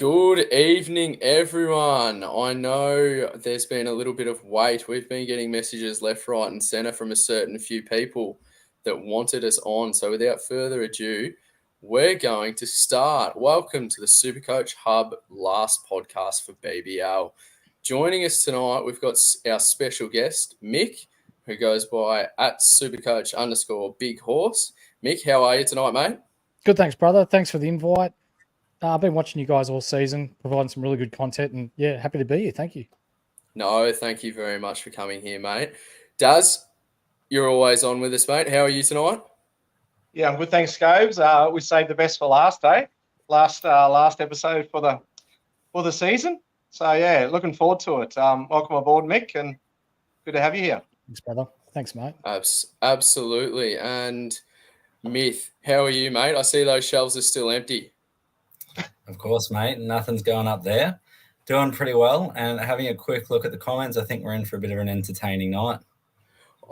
Good evening, everyone. I know there's been a little bit of wait. We've been getting messages left, right, and centre from a certain few people that wanted us on. So, without further ado, we're going to start. Welcome to the SuperCoach Hub last podcast for BBL. Joining us tonight, we've got our special guest, Mick, who goes by at SuperCoach_Big Horse. Mick, how are you tonight, mate? Good, thanks, brother. Thanks for the invite. I've been watching you guys all season, providing some really good content, and yeah, happy to be here. Thank you. No, thank you very much for coming here, mate. Daz, you're always on with us, mate. How are you tonight? Yeah, I'm good. Thanks, Scobes. We saved the best for last, eh? Last episode for the season. So yeah, looking forward to it. Welcome aboard, Mick, and good to have you here. Thanks, brother. Thanks, mate. Absolutely. And Myth, how are you, mate? I see those shelves are still empty. Of course, mate. Nothing's going up there. Doing pretty well. And having a quick look at the comments, I think we're in for a bit of an entertaining night.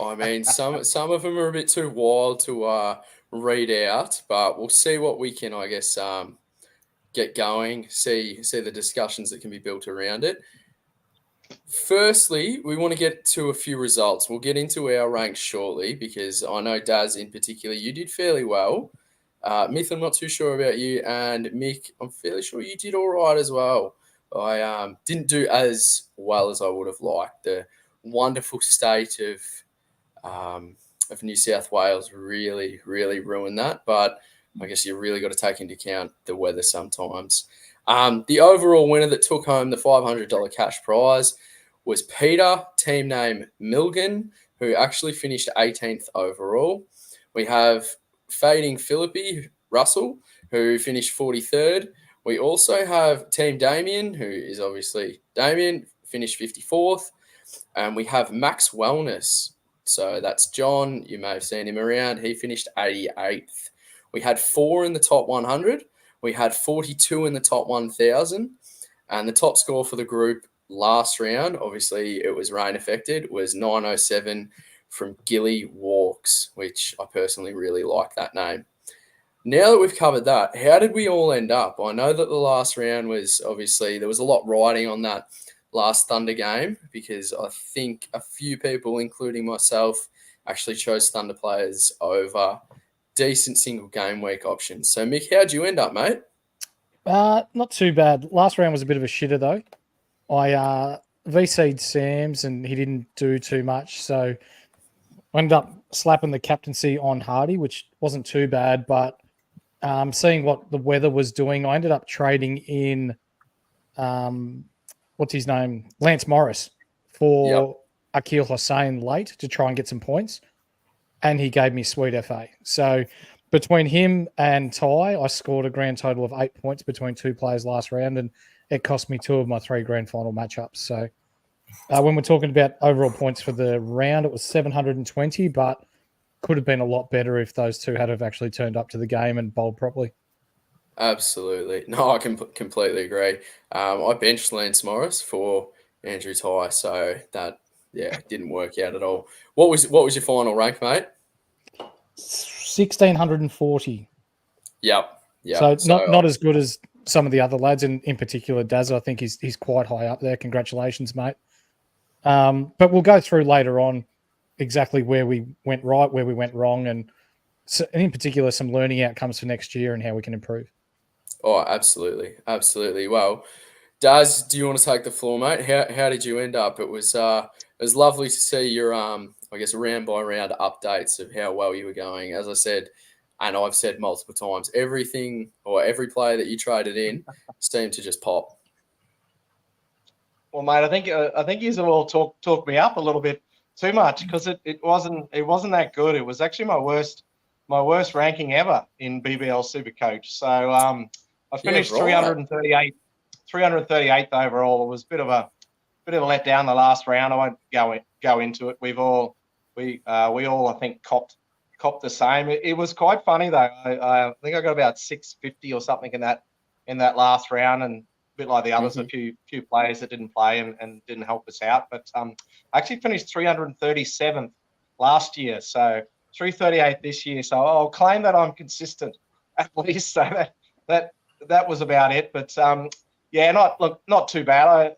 I mean, some of them are a bit too wild to read out, but we'll see what we can, I guess, get going, see the discussions that can be built around it. Firstly, we want to get to a few results. We'll get into our ranks shortly because I know, Daz, in particular, you did fairly well. Myth, I'm not too sure about you, and Mick, I'm fairly sure you did all right as well. I didn't do as well as I would have liked. The wonderful state of New South Wales really, really ruined that, but I guess you really got to take into account the weather sometimes. The overall winner that took home the $500 cash prize was Peter, team name Milgan, who actually finished 18th overall. We have Fading Philippi Russell, who finished 43rd. We also have Team Damien, who is obviously Damien, finished 54th. And we have Max Wellness. So that's John. You may have seen him around. He finished 88th. We had 4 in the top 100. We had 42 in the top 1,000. And the top score for the group last round, obviously it was rain affected, was 907 from Gilly Walks, which I personally really like that name. Now that we've covered that, how did we all end up? I know that the last round was obviously, there was a lot riding on that last Thunder game because I think a few people, including myself, actually chose Thunder players over decent single game week options. So, Mick, how'd you end up, mate? Not too bad. Last round was a bit of a shitter, though. I VC'd Sam's and he didn't do too much, so I ended up slapping the captaincy on Hardy, which wasn't too bad, but seeing what the weather was doing, I ended up trading in, what's his name? Lance Morris for Akil Hossain late to try and get some points. And he gave me sweet FA. So between him and Ty, I scored a grand total of 8 points between two players last round, and it cost me 2 of my 3 grand final matchups. So when we're talking about overall points for the round, it was 720, but could have been a lot better if those two had have actually turned up to the game and bowled properly. Absolutely. No, I can completely agree. I benched Lance Morris for Andrew Ty, so that didn't work out at all. What was your final rank, mate? 1,640. Yep. So not as good as some of the other lads, and in particular Daz. I think he's quite high up there. Congratulations, mate. But we'll go through later on exactly where we went right, where we went wrong, and in particular some learning outcomes for next year and how we can improve. Oh, absolutely. Well, Daz, do you want to take the floor, mate? How did you end up? It was lovely to see your I guess round by round updates of how well you were going. As I said, and I've said multiple times, everything or every player that you traded in seemed to just pop. Well, mate, I think you all talked me up a little bit too much because it wasn't that good. It was actually my worst ranking ever in BBL SuperCoach. So I finished 338th overall. It was a bit of a letdown the last round. I won't go into it. We all I think copped the same. It was quite funny though. I think I got about 650 or something in that last round, and a bit like the others, a few players that didn't play and didn't help us out. But I actually finished 337th last year, so 338th this year. So I'll claim that I'm consistent at least. So that was about it. But yeah, not too bad.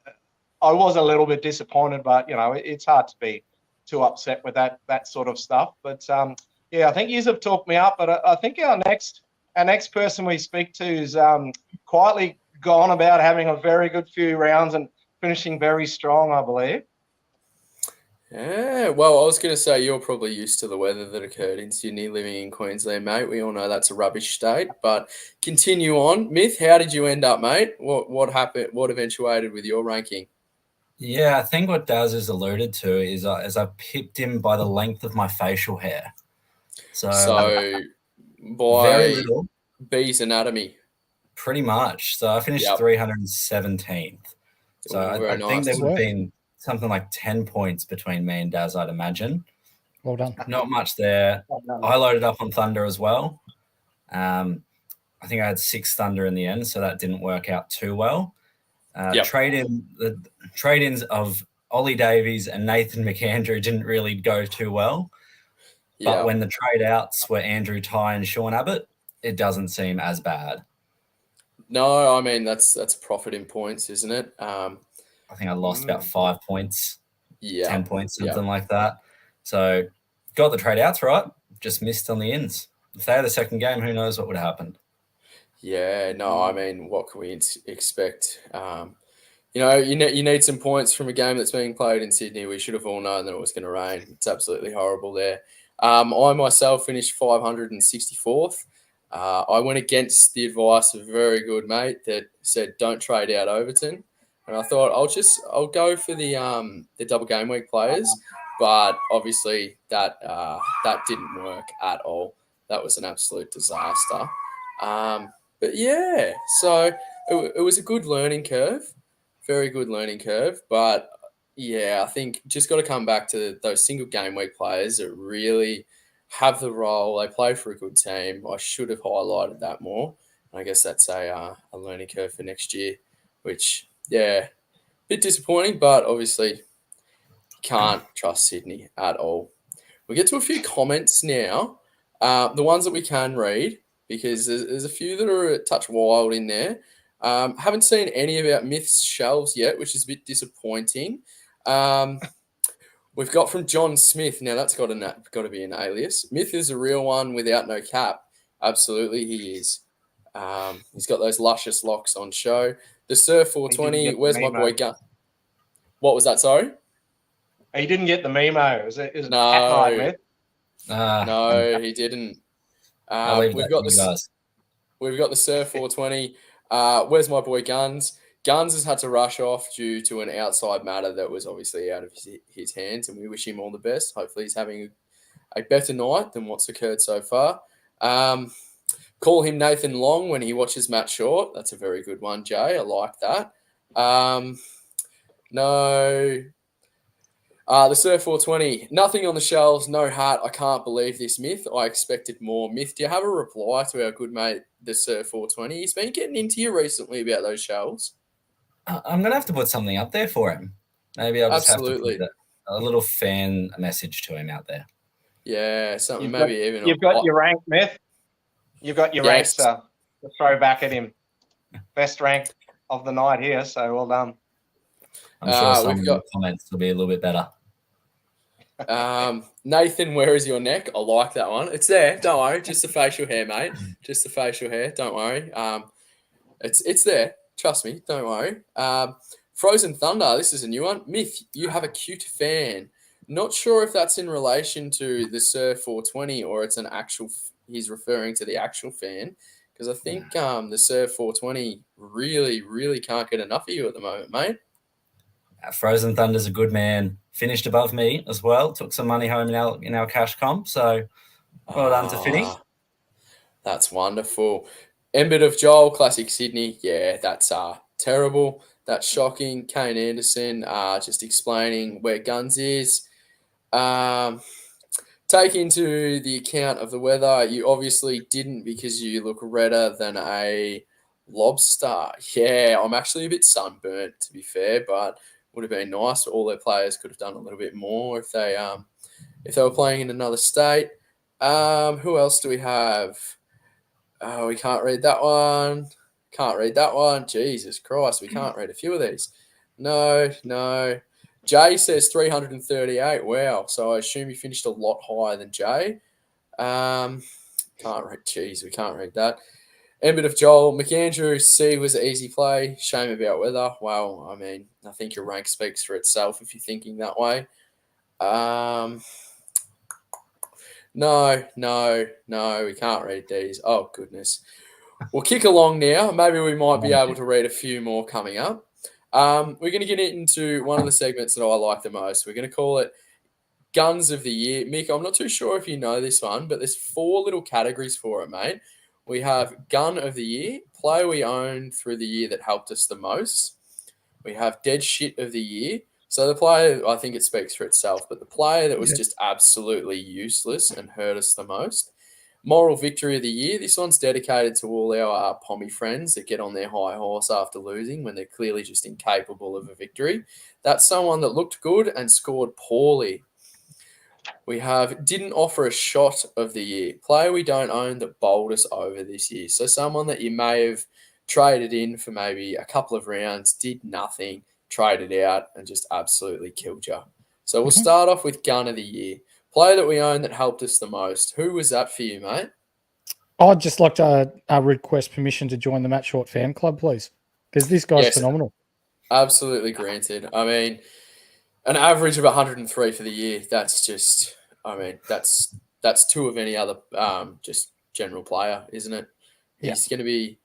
I was a little bit disappointed, but it's hard to be too upset with that sort of stuff. But yeah, I think you have talked me up. But I think our next person we speak to is quietly gone about having a very good few rounds and finishing very strong, I believe. Yeah, well, I was going to say you're probably used to the weather that occurred in Sydney, living in Queensland, mate. We all know that's a rubbish state. But continue on, Myth. How did you end up, mate? What happened? What eventuated with your ranking? Yeah, I think what Daz has alluded to is I picked him by the length of my facial hair. So by very little, B's anatomy. pretty much. So I finished Yep. 317th. So Ooh, very I think there nice. would have been something like 10 points between me and Daz, I'd imagine. Well done. Not much there. I loaded up on Thunder as well. I think I had 6 Thunder in the end, so that didn't work out too well. Yep. The trade-ins of Ollie Davies and Nathan McAndrew didn't really go too well. But Yep. when the trade-outs were Andrew Ty and Sean Abbott, it doesn't seem as bad. No, I mean that's profit in points, isn't it? I think I lost about 5 points, 10 points, something like that. So got the trade-outs right, just missed on the ins. If they had the second game, who knows what would have happened. Yeah, no, I mean, what can we expect? You need some points from a game that's being played in Sydney. We should have all known that it was going to rain. It's absolutely horrible there. I myself finished 564th. I went against the advice of a very good mate that said don't trade out Overton, and I thought I'll go for the double game week players, but obviously that didn't work at all. That was an absolute disaster. But yeah, so it was a good learning curve, very good learning curve. But yeah, I think just got to come back to those single game week players that really have the role. They play for a good team. I should have highlighted that more. I guess that's a learning curve for next year, which, yeah, a bit disappointing, but obviously can't trust Sydney at all. We'll get to a few comments now, the ones that we can read, because there's a few that are a touch wild in there. Haven't seen any about Myth's shelves yet, which is a bit disappointing. We've got from John Smith. Now, that's got to be an alias. Myth is a real one without no cap. Absolutely, he is. He's got those luscious locks on show. The Surf 420, where's my boy Gun? What was that, sorry? He didn't get the memo. It was No. cat night, Myth. No, he didn't. We've got the Surf 420. Where's my boy Guns? Guns has had to rush off due to an outside matter that was obviously out of his hands, and we wish him all the best. Hopefully he's having a better night than what's occurred so far. Call him Nathan Long when he watches Matt Short. That's a very good one, Jay. I like that. No. The Surf 420, nothing on the shelves, no hat. I can't believe this, Myth. I expected more. Myth, do you have a reply to our good mate, the Surf 420? He's been getting into you recently about those shelves. I'm going to have to put something up there for him. Maybe I'll just have to put a little fan message to him out there. Yeah, something You've got your rank, Myth. You've got your ranks to throw back at him. Best rank of the night here, so well done. I'm sure some of the comments will be a little bit better. Nathan, where is your neck? I like that one. It's there. Don't worry. Just the facial hair, mate. Just the facial hair. Don't worry. It's there. Trust me. Don't worry. Frozen Thunder. This is a new one. Myth, you have a cute fan. Not sure if that's in relation to the Surf 420 or it's an actual. He's referring to the actual fan, because I think the Surf 420 really, really can't get enough of you at the moment, mate. Frozen Thunder's a good man. Finished above me as well. Took some money home in our cash comp. So well done to Finny. That's wonderful. Embit of Joel, classic Sydney. Yeah, that's terrible. That's shocking. Kane Anderson just explaining where Guns is. Take into the account of the weather. You obviously didn't, because you look redder than a lobster. Yeah, I'm actually a bit sunburnt, to be fair, but would have been nice. All their players could have done a little bit more if they were playing in another state. Who else do we have? Oh, we can't read that one. Can't read that one. Jesus Christ, we can't read a few of these. No. Jay says 338. Wow. So I assume you finished a lot higher than Jay. Can't read. Jeez, we can't read that. Embit of Joel. McAndrew C was an easy play. Shame about weather. Well, I mean, I think your rank speaks for itself if you're thinking that way. No, we can't read these. Oh, goodness. We'll kick along now. Maybe we might be able to read a few more coming up. We're going to get into one of the segments that I like the most. We're going to call it Guns of the Year. Mick, I'm not too sure if you know this one, but there's 4 little categories for it, mate. We have Gun of the Year, player we owned through the year that helped us the most. We have Dead Shit of the Year. So the player, I think it speaks for itself, but the player that was just absolutely useless and hurt us the most. Moral Victory of the Year. This one's dedicated to all our pommy friends that get on their high horse after losing when they're clearly just incapable of a victory. That's someone that looked good and scored poorly. We have Didn't Offer a Shot of the Year. Player we don't own that bowled us over this year. So someone that you may have traded in for maybe a couple of rounds, did nothing, traded out and just absolutely killed you. So we'll start off with Gun of the Year. Player that we own that helped us the most. Who was that for you, mate? I'd just like to request permission to join the Matt Short fan club, please, because this guy's phenomenal. Absolutely granted. I mean, an average of 103 for the year. That's just, I mean, that's 2 of any other just general player, isn't it? It's going to be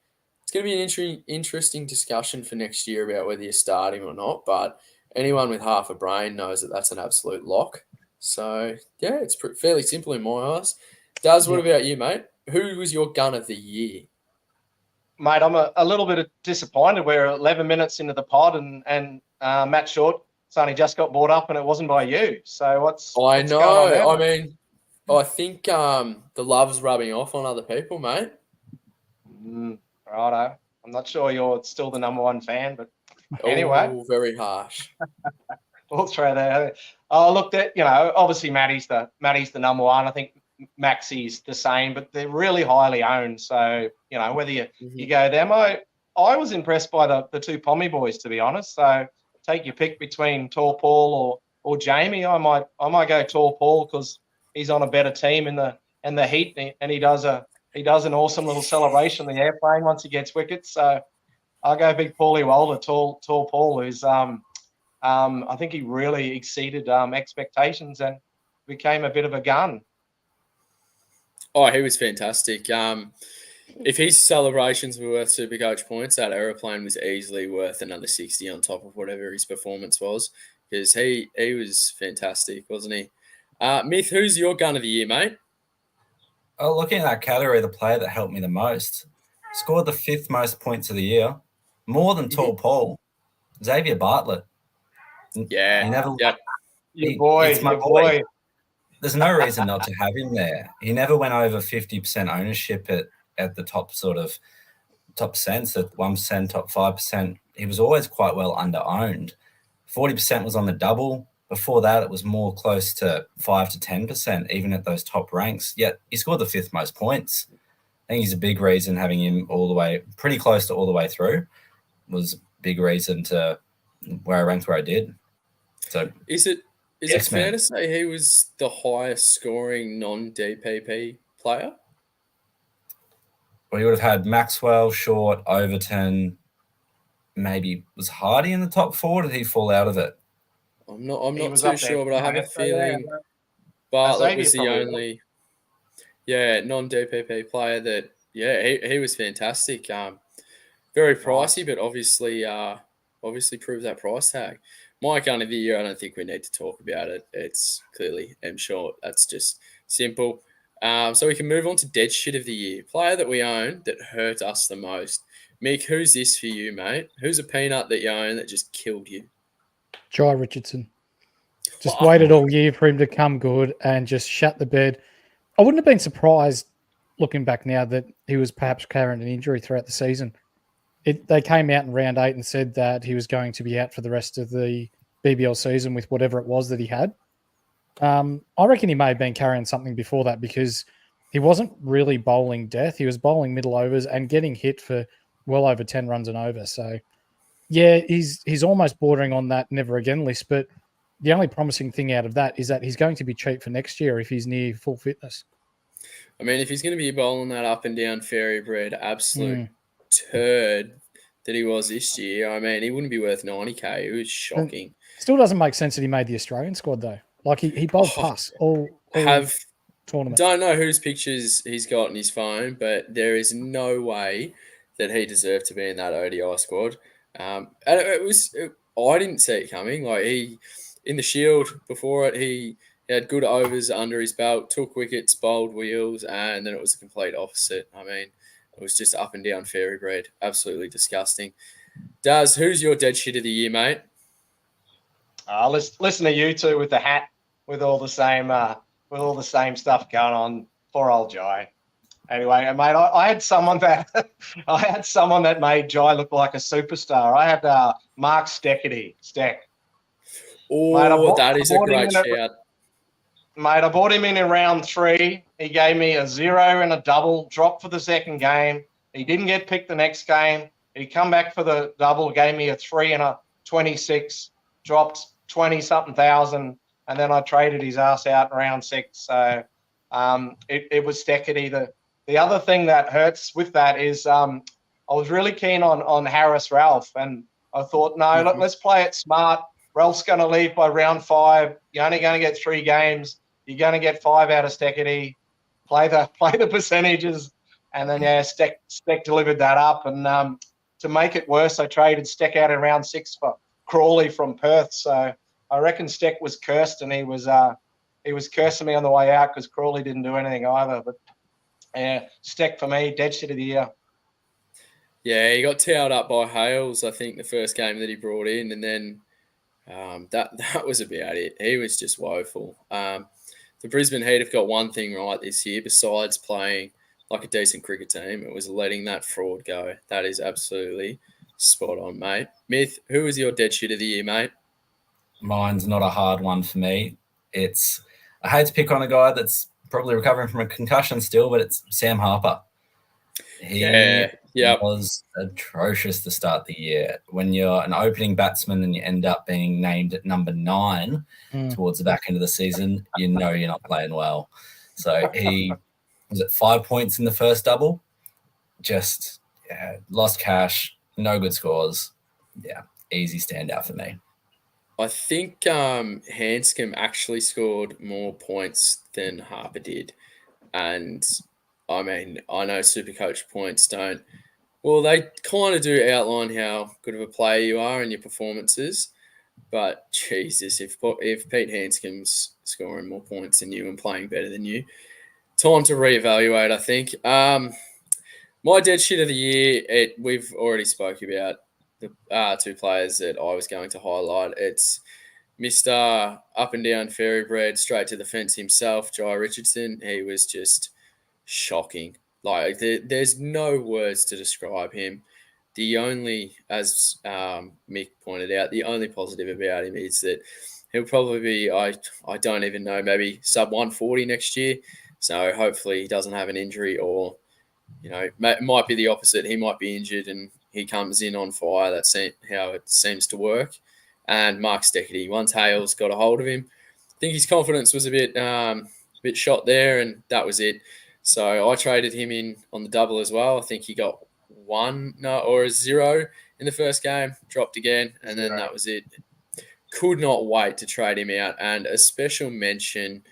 an interesting discussion for next year about whether you start him or not. But anyone with half a brain knows that that's an absolute lock. So, yeah, it's fairly simple in my eyes. Daz, what about you, mate? Who was your gun of the year? Mate, I'm a little bit disappointed. We're 11 minutes into the pod and Matt Short only just got brought up and it wasn't by you. So what's going on there? I mean, I think the love's rubbing off on other people, mate. Righto. I'm not sure you're still the number 1 fan, but anyway. Very harsh. We'll throw that. I looked at, obviously Matty's the number 1. I think Maxi's the same, but they're really highly owned. So, whether you go them, I was impressed by the 2 Pommy boys, to be honest. So take your pick between Tall Paul or Jamie. I might go Tall Paul because he's on a better team in the Heat, and he does an awesome little celebration in the airplane once he gets wickets. So I'll go big Paulie Walder, Tall Paul, who's I think he really exceeded expectations and became a bit of a gun. Oh, he was fantastic. If his celebrations were worth SuperCoach points, that aeroplane was easily worth another 60 on top of whatever his performance was, because he was fantastic, wasn't he? Myth, who's your gun of the year, mate? Oh, looking at that category, the player that helped me the most, scored the 5th most points of the year, more than Tall Paul, Xavier Bartlett. Yeah, Your boy. There's no reason not to have him there. He never went over 50% ownership at the top sense, at 1%, top 5%. He was always quite well under-owned. 40% was on the double. Before that, it was more close to 5 to 10%, even at those top ranks. Yet he scored the 5th most points. I think he's a big reason having him pretty close to all the way through, was a big reason to where I ranked where I did. So is it fair to say he was the highest scoring non-DPP player? Well, he would have had Maxwell, Short, Overton, maybe was Hardy in the top 4. Did he fall out of it? I'm not too sure, but I have a feeling Bartlett was the only non-DPP player that he was fantastic. Very pricey, but obviously proved that price tag. My gun of the year, I don't think we need to talk about it. It's clearly M Short. That's just simple. So we can move on to Dead Shit of the year. Player that we own that hurt us the most. Mick, who's this for you, mate? Who's a peanut that you own that just killed you? Jai Richardson. Just waited all year for him to come good and just shut the bed. I wouldn't have been surprised, looking back now, that he was perhaps carrying an injury throughout the season. They came out in round 8 and said that he was going to be out for the rest of the BBL season with whatever it was that he had. I reckon he may have been carrying something before that, because he wasn't really bowling death. He was bowling middle overs and getting hit for well over 10 runs and over. So, yeah, he's almost bordering on that never again list. But the only promising thing out of that is that he's going to be cheap for next year if he's near full fitness. I mean, if he's going to be bowling that up and down fairy bread absolute turd that he was this year, I mean, he wouldn't be worth 90K. It was shocking. Still doesn't make sense that he made the Australian squad, though. Like, he bowled pass all tournament. Don't know whose pictures he's got on his phone, but there is no way that he deserved to be in that ODI squad. And I didn't see it coming. Like, in the Shield before it, he had good overs under his belt, took wickets, bowled wheels, and then it was the complete opposite. I mean, it was just up and down fairy bread. Absolutely disgusting. Daz, who's your dead shit of the year, mate? Listen to you two with the hat, with all the same stuff going on. Poor old Jai. Anyway, mate, I had someone that made Jai look like a superstar. I had Mark Steckety. Oh, mate, that is a great shout. Mate, I bought him in round 3. He gave me a 0 and a double, dropped for the second game. He didn't get picked the next game. He come back for the double, gave me a 3 and a 26, dropped 20-something thousand, and then I traded his ass out in round 6. So it was Steckety. The other thing that hurts with that is I was really keen on Harris Ralph, and I thought, no, let's play it smart. Ralph's going to leave by round 5. You're only going to get 3 games. You're going to get 5 out of Steckety. Play the percentages, and then Steck delivered that up. And to make it worse, I traded Steck out in round 6 for Crawley from Perth. So I reckon Steck was cursed, and he was cursing me on the way out because Crawley didn't do anything either. But Steck for me, dead shit of the year. Yeah, he got towed up by Hales, I think, the first game that he brought in, and then that was about it. He was just woeful. The Brisbane Heat have got one thing right this year, besides playing like a decent cricket team. It was letting that fraud go. That is absolutely spot on, mate. Myth, who is your dead shit of the year, mate? Mine's not a hard one for me. I hate to pick on a guy that's probably recovering from a concussion still, but it's Sam Harper. He was atrocious to start the year. When you're an opening batsman and you end up being named at number 9 towards the back end of the season, you know you're not playing well. So he was at 5 points in the first double. Just lost cash, no good scores. Yeah, easy standout for me. I think Hanscom actually scored more points than Harper did. And I mean, I know SuperCoach points don't. Well, they kind of do outline how good of a player you are and your performances. But Jesus, if Pete Hanscom's scoring more points than you and playing better than you, time to reevaluate, I think. My dead shit of the year, we've already spoke about the 2 players that I was going to highlight. It's Mr. Up and Down Fairy Bread, straight to the fence himself, Jai Richardson. He was just shocking. Like, there's no words to describe him. The only, as Mick pointed out, the only positive about him is that he'll probably be, I don't even know, maybe sub 140 next year. So hopefully he doesn't have an injury, or, it might be the opposite. He might be injured and he comes in on fire. That's how it seems to work. And Mark Steckety, once Hales got a hold of him, I think his confidence was a bit shot there, and that was it. So I traded him in on the double as well. I think he got a 0 in the first game, dropped again, and then that was it. Could not wait to trade him out. And a special mention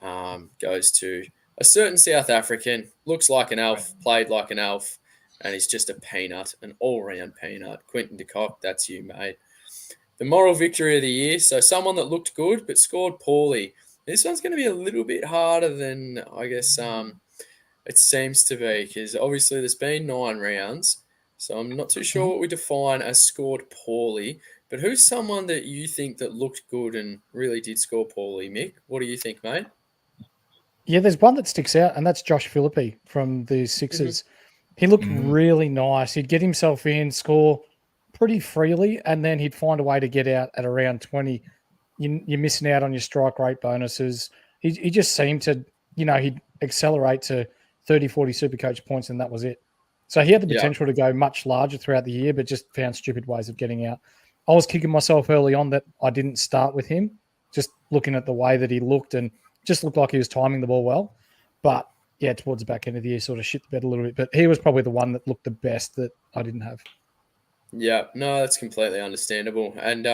goes to a certain South African, looks like an elf, played like an elf, and he's just a peanut, an all-round peanut. Quinton de Kock, that's you, mate. The moral victory of the year, so someone that looked good but scored poorly. This one's going to be a little bit harder than, I guess, it seems to be, because obviously there's been 9 rounds, so I'm not too sure what we define as scored poorly. But who's someone that you think that looked good and really did score poorly, Mick? What do you think, mate? Yeah, there's one that sticks out, and that's Josh Phillippe from the Sixers. He looked really nice. He'd get himself in, score pretty freely, and then he'd find a way to get out at around 20. You're missing out on your strike rate bonuses. He just seemed to, he'd accelerate to 30, 40 SuperCoach points, and that was it. So he had the potential to go much larger throughout the year, but just found stupid ways of getting out. I was kicking myself early on that I didn't start with him, just looking at the way that he looked and just looked like he was timing the ball well. But yeah, towards the back end of the year, sort of shit the bed a little bit. But he was probably the one that looked the best that I didn't have. Yeah, no, that's completely understandable. And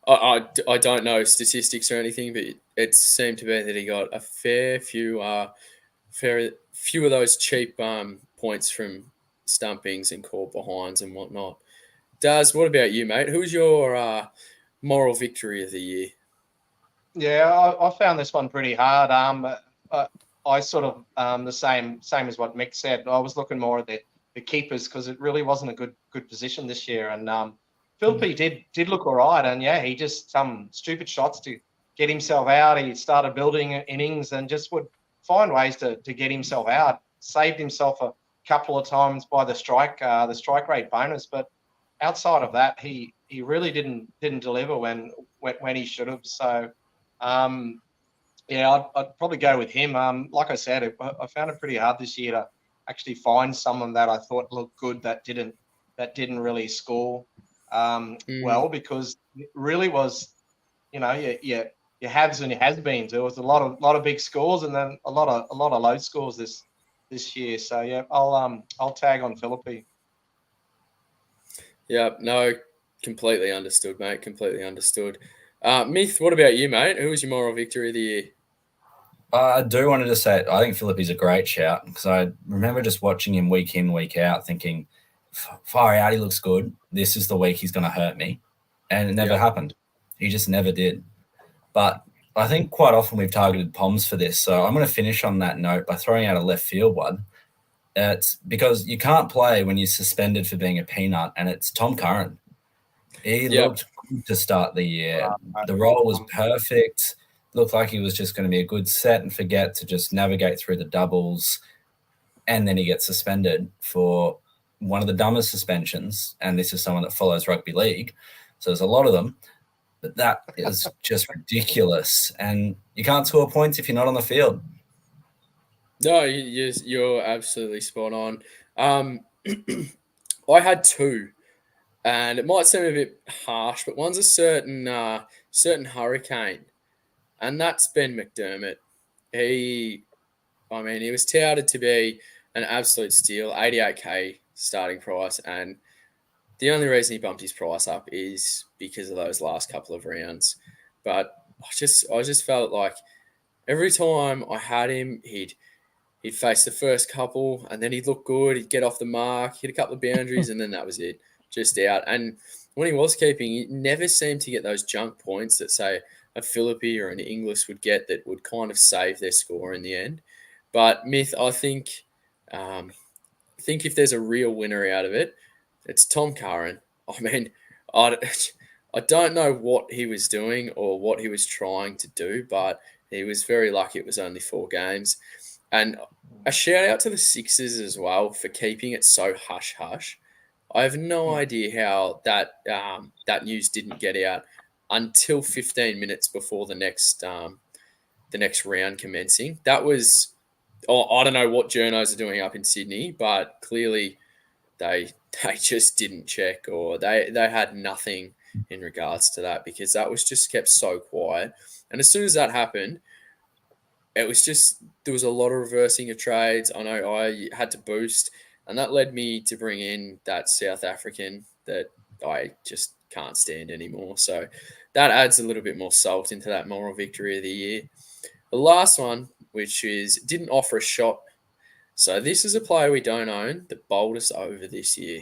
I don't know statistics or anything, but it seemed to be that he got a fair few of those cheap points from stumpings and caught behinds and whatnot. Daz, what about you, mate? Who's your moral victory of the year? Yeah, I found this one pretty hard. I sort of the same as what Mick said. I was looking more at the keepers because it really wasn't a good position this year. And Philippi did look all right. And yeah, he just some stupid shots to get himself out. He started building innings and just would find ways to get himself out. Saved himself a couple of times by the strike rate bonus, but outside of that, he really didn't deliver when he should have. So. Yeah, I'd probably go with him. Like I said, I found it pretty hard this year to actually find someone that I thought looked good that didn't really score well, because it really was, your haves and your has-beens. There was a lot of big scores and then a lot of low scores this year. So yeah, I'll tag on Philippi. Yeah, no, completely understood, mate. Completely understood. Myth, what about you, mate? Who was your moral victory of the year? I do wanted to say I think Philippi's a great shout because I remember just watching him week in, week out, thinking, far out, he looks good. This is the week he's going to hurt me. And it never happened. He just never did. But I think quite often we've targeted Poms for this. So I'm going to finish on that note by throwing out a left field one. It's because you can't play when you're suspended for being a peanut, and it's Tom Curran. He looked good to start the year. The role was perfect. Looked like he was just going to be a good set and forget to just navigate through the doubles. And then he gets suspended for one of the dumbest suspensions. And this is someone that follows rugby league. So there's a lot of them. But that is just ridiculous. And you can't score points if you're not on the field. No, you're absolutely spot on. I had two. And it might seem a bit harsh, but one's a certain hurricane. And that's Ben McDermott. He was touted to be an absolute steal, 88K starting price. And the only reason he bumped his price up is because of those last couple of rounds. But I just felt like every time I had him, he'd face the first couple and then he'd look good. He'd get off the mark, hit a couple of boundaries, and then that was it, just out. And when he was keeping, he never seemed to get those junk points that, say, a Philippi or an Inglis would get that would kind of save their score in the end. But Myth, I think if there's a real winner out of it, it's Tom Curran. I mean, I don't know what he was doing or what he was trying to do, but he was very lucky it was only 4 games. And a shout out to the Sixers as well for keeping it so hush-hush. I have no idea how that news didn't get out until 15 minutes before the next round commencing. That was, I don't know what journos are doing up in Sydney, but clearly they just didn't check, or they had nothing in regards to that, because that was just kept so quiet. And as soon as that happened, it was just, there was a lot of reversing of trades. I know I had to boost, and that led me to bring in that South African that I just can't stand anymore. So that adds a little bit more salt into that moral victory of the year. The last one, which didn't offer a shot. So this is a player we don't own that bowled us over this year.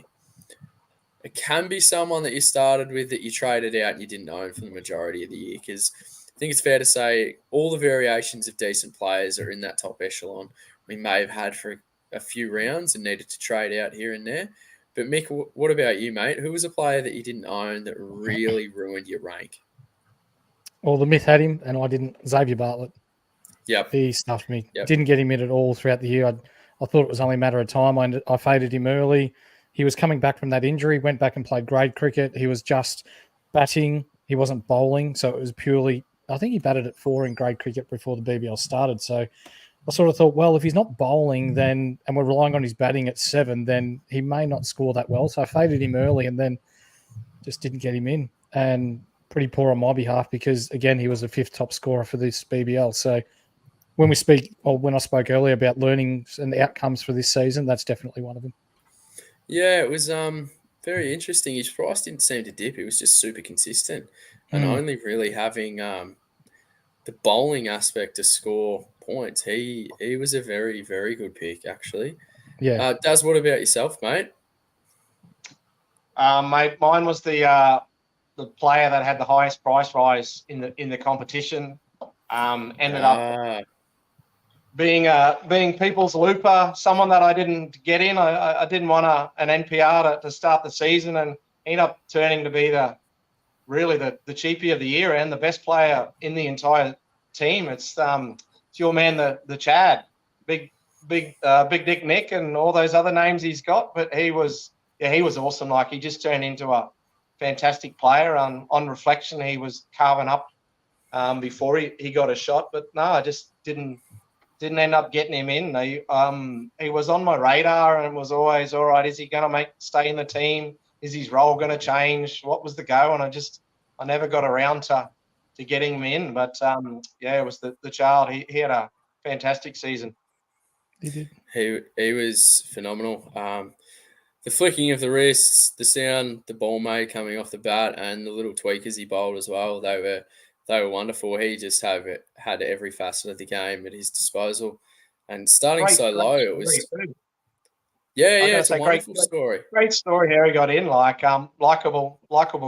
It can be someone that you started with that you traded out and you didn't own for the majority of the year, because I think it's fair to say all the variations of decent players are in that top echelon we may have had for a few rounds and needed to trade out here and there. But Mick, what about you, mate? Who was a player that you didn't own that really ruined your rank? Well, the Myth had him and I didn't. Xavier Bartlett. Yep. He stuffed me. Yep. Didn't get him in at all throughout the year. I thought it was only a matter of time. I faded him early. He was coming back from that injury, went back and played grade cricket. He was just batting. He wasn't bowling. So it was purely, I think he batted at 4 in grade cricket before the BBL started. So I sort of thought, well, if he's not bowling, then and we're relying on his batting at 7, then he may not score that well. So I faded him early and then just didn't get him in. And pretty poor on my behalf because, again, he was the 5th top scorer for this BBL. So when I spoke earlier about learnings and the outcomes for this season, that's definitely one of them. Yeah, it was very interesting. His price didn't seem to dip. It was just super consistent, and only really having the bowling aspect to score points. He was a very, very good pick, actually. Yeah. Daz, what about yourself, mate? Mate, mine was the player that had the highest price rise in the competition. Ended up being people's looper, someone that I didn't get in. I didn't want an NPR to start the season, and ended up turning to be the cheapie of the year and the best player in the entire team. It's your man, the Chad, big Dick Nick, and all those other names he's got. But he was awesome. Like, he just turned into a fantastic player. On reflection, he was carving up before he got a shot. But no, I just didn't end up getting him in. He was on my radar and was always, all right, is he going to stay in the team? Is his role going to change? What was the go? And I never got around to getting him in. But, it was the child. He had a fantastic season. He did. He was phenomenal. The flicking of the wrists, the sound the ball made coming off the bat, and the little tweakers he bowled as well, they were wonderful. He just had every facet of the game at his disposal. And starting so low, it was... Yeah, it's a wonderful story. Great story how he got in. Like, likable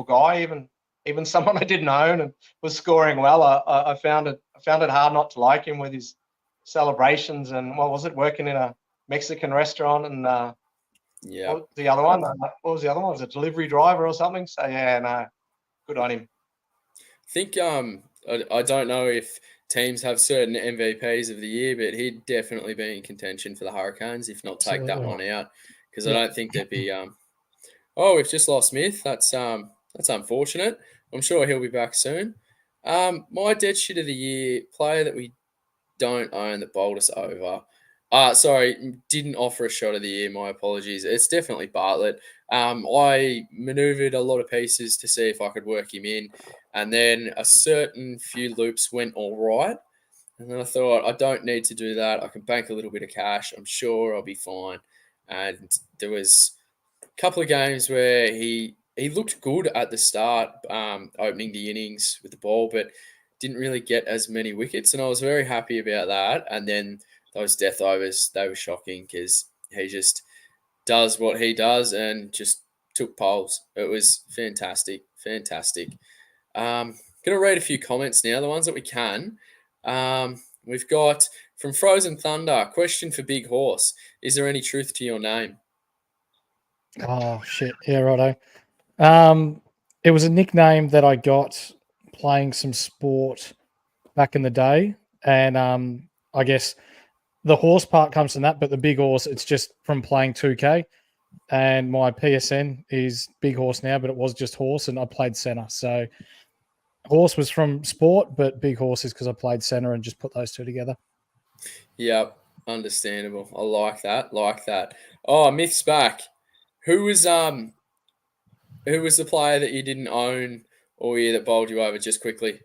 guy. Even someone I didn't own and was scoring well. I found it hard not to like him with his celebrations and working in a Mexican restaurant and what was the other one? What was the other one? Was it a delivery driver or something? So yeah, no, good on him. I think I don't know if teams have certain MVPs of the year, but he'd definitely be in contention for the Hurricanes, if not take that one out, because I don't think there'd be. We've just lost Smith. That's unfortunate. I'm sure he'll be back soon. My dead shit of the year player that we don't own that bowled us over. Didn't offer a shot of the year. My apologies. It's definitely Bartlett. I manoeuvred a lot of pieces to see if I could work him in, and then a certain few loops went all right. And then I thought, I don't need to do that. I can bank a little bit of cash. I'm sure I'll be fine. And there was a couple of games where he looked good at the start, opening the innings with the ball, but didn't really get as many wickets. And I was very happy about that. And then those death overs, they were shocking because he just does what he does and just took poles. It was fantastic. Going to read a few comments now, the ones that we can. We've got from Frozen Thunder, question for Big Horse. Is there any truth to your name? Oh, shit. Yeah, righto. It was a nickname that I got playing some sport back in the day. And I guess the horse part comes from that, but the Big Horse, it's just from playing 2K. And my PSN is Big Horse now, but it was just horse, and I played center. So horse was from sport, but Big Horse is because I played center and just put those two together. Yep, understandable. I like that. Oh, Myth's back. Who was the player that you didn't own all year that bowled you over, just quickly?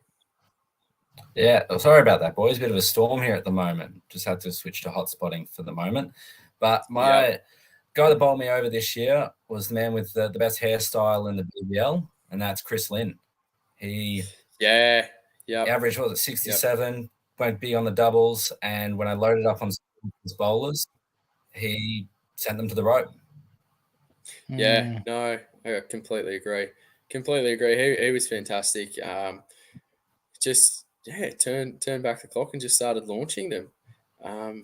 Yeah, sorry about that, boys. Bit of a storm here at the moment. Just had to switch to hotspotting for the moment. But my guy that bowled me over this year was the man with the best hairstyle in the BBL, and that's Chris Lynn. He average was at 67, went big on the doubles, and when I loaded up on his bowlers, he sent them to the rope. Yeah, no, I completely agree. He was fantastic. Turned back the clock and just started launching them. I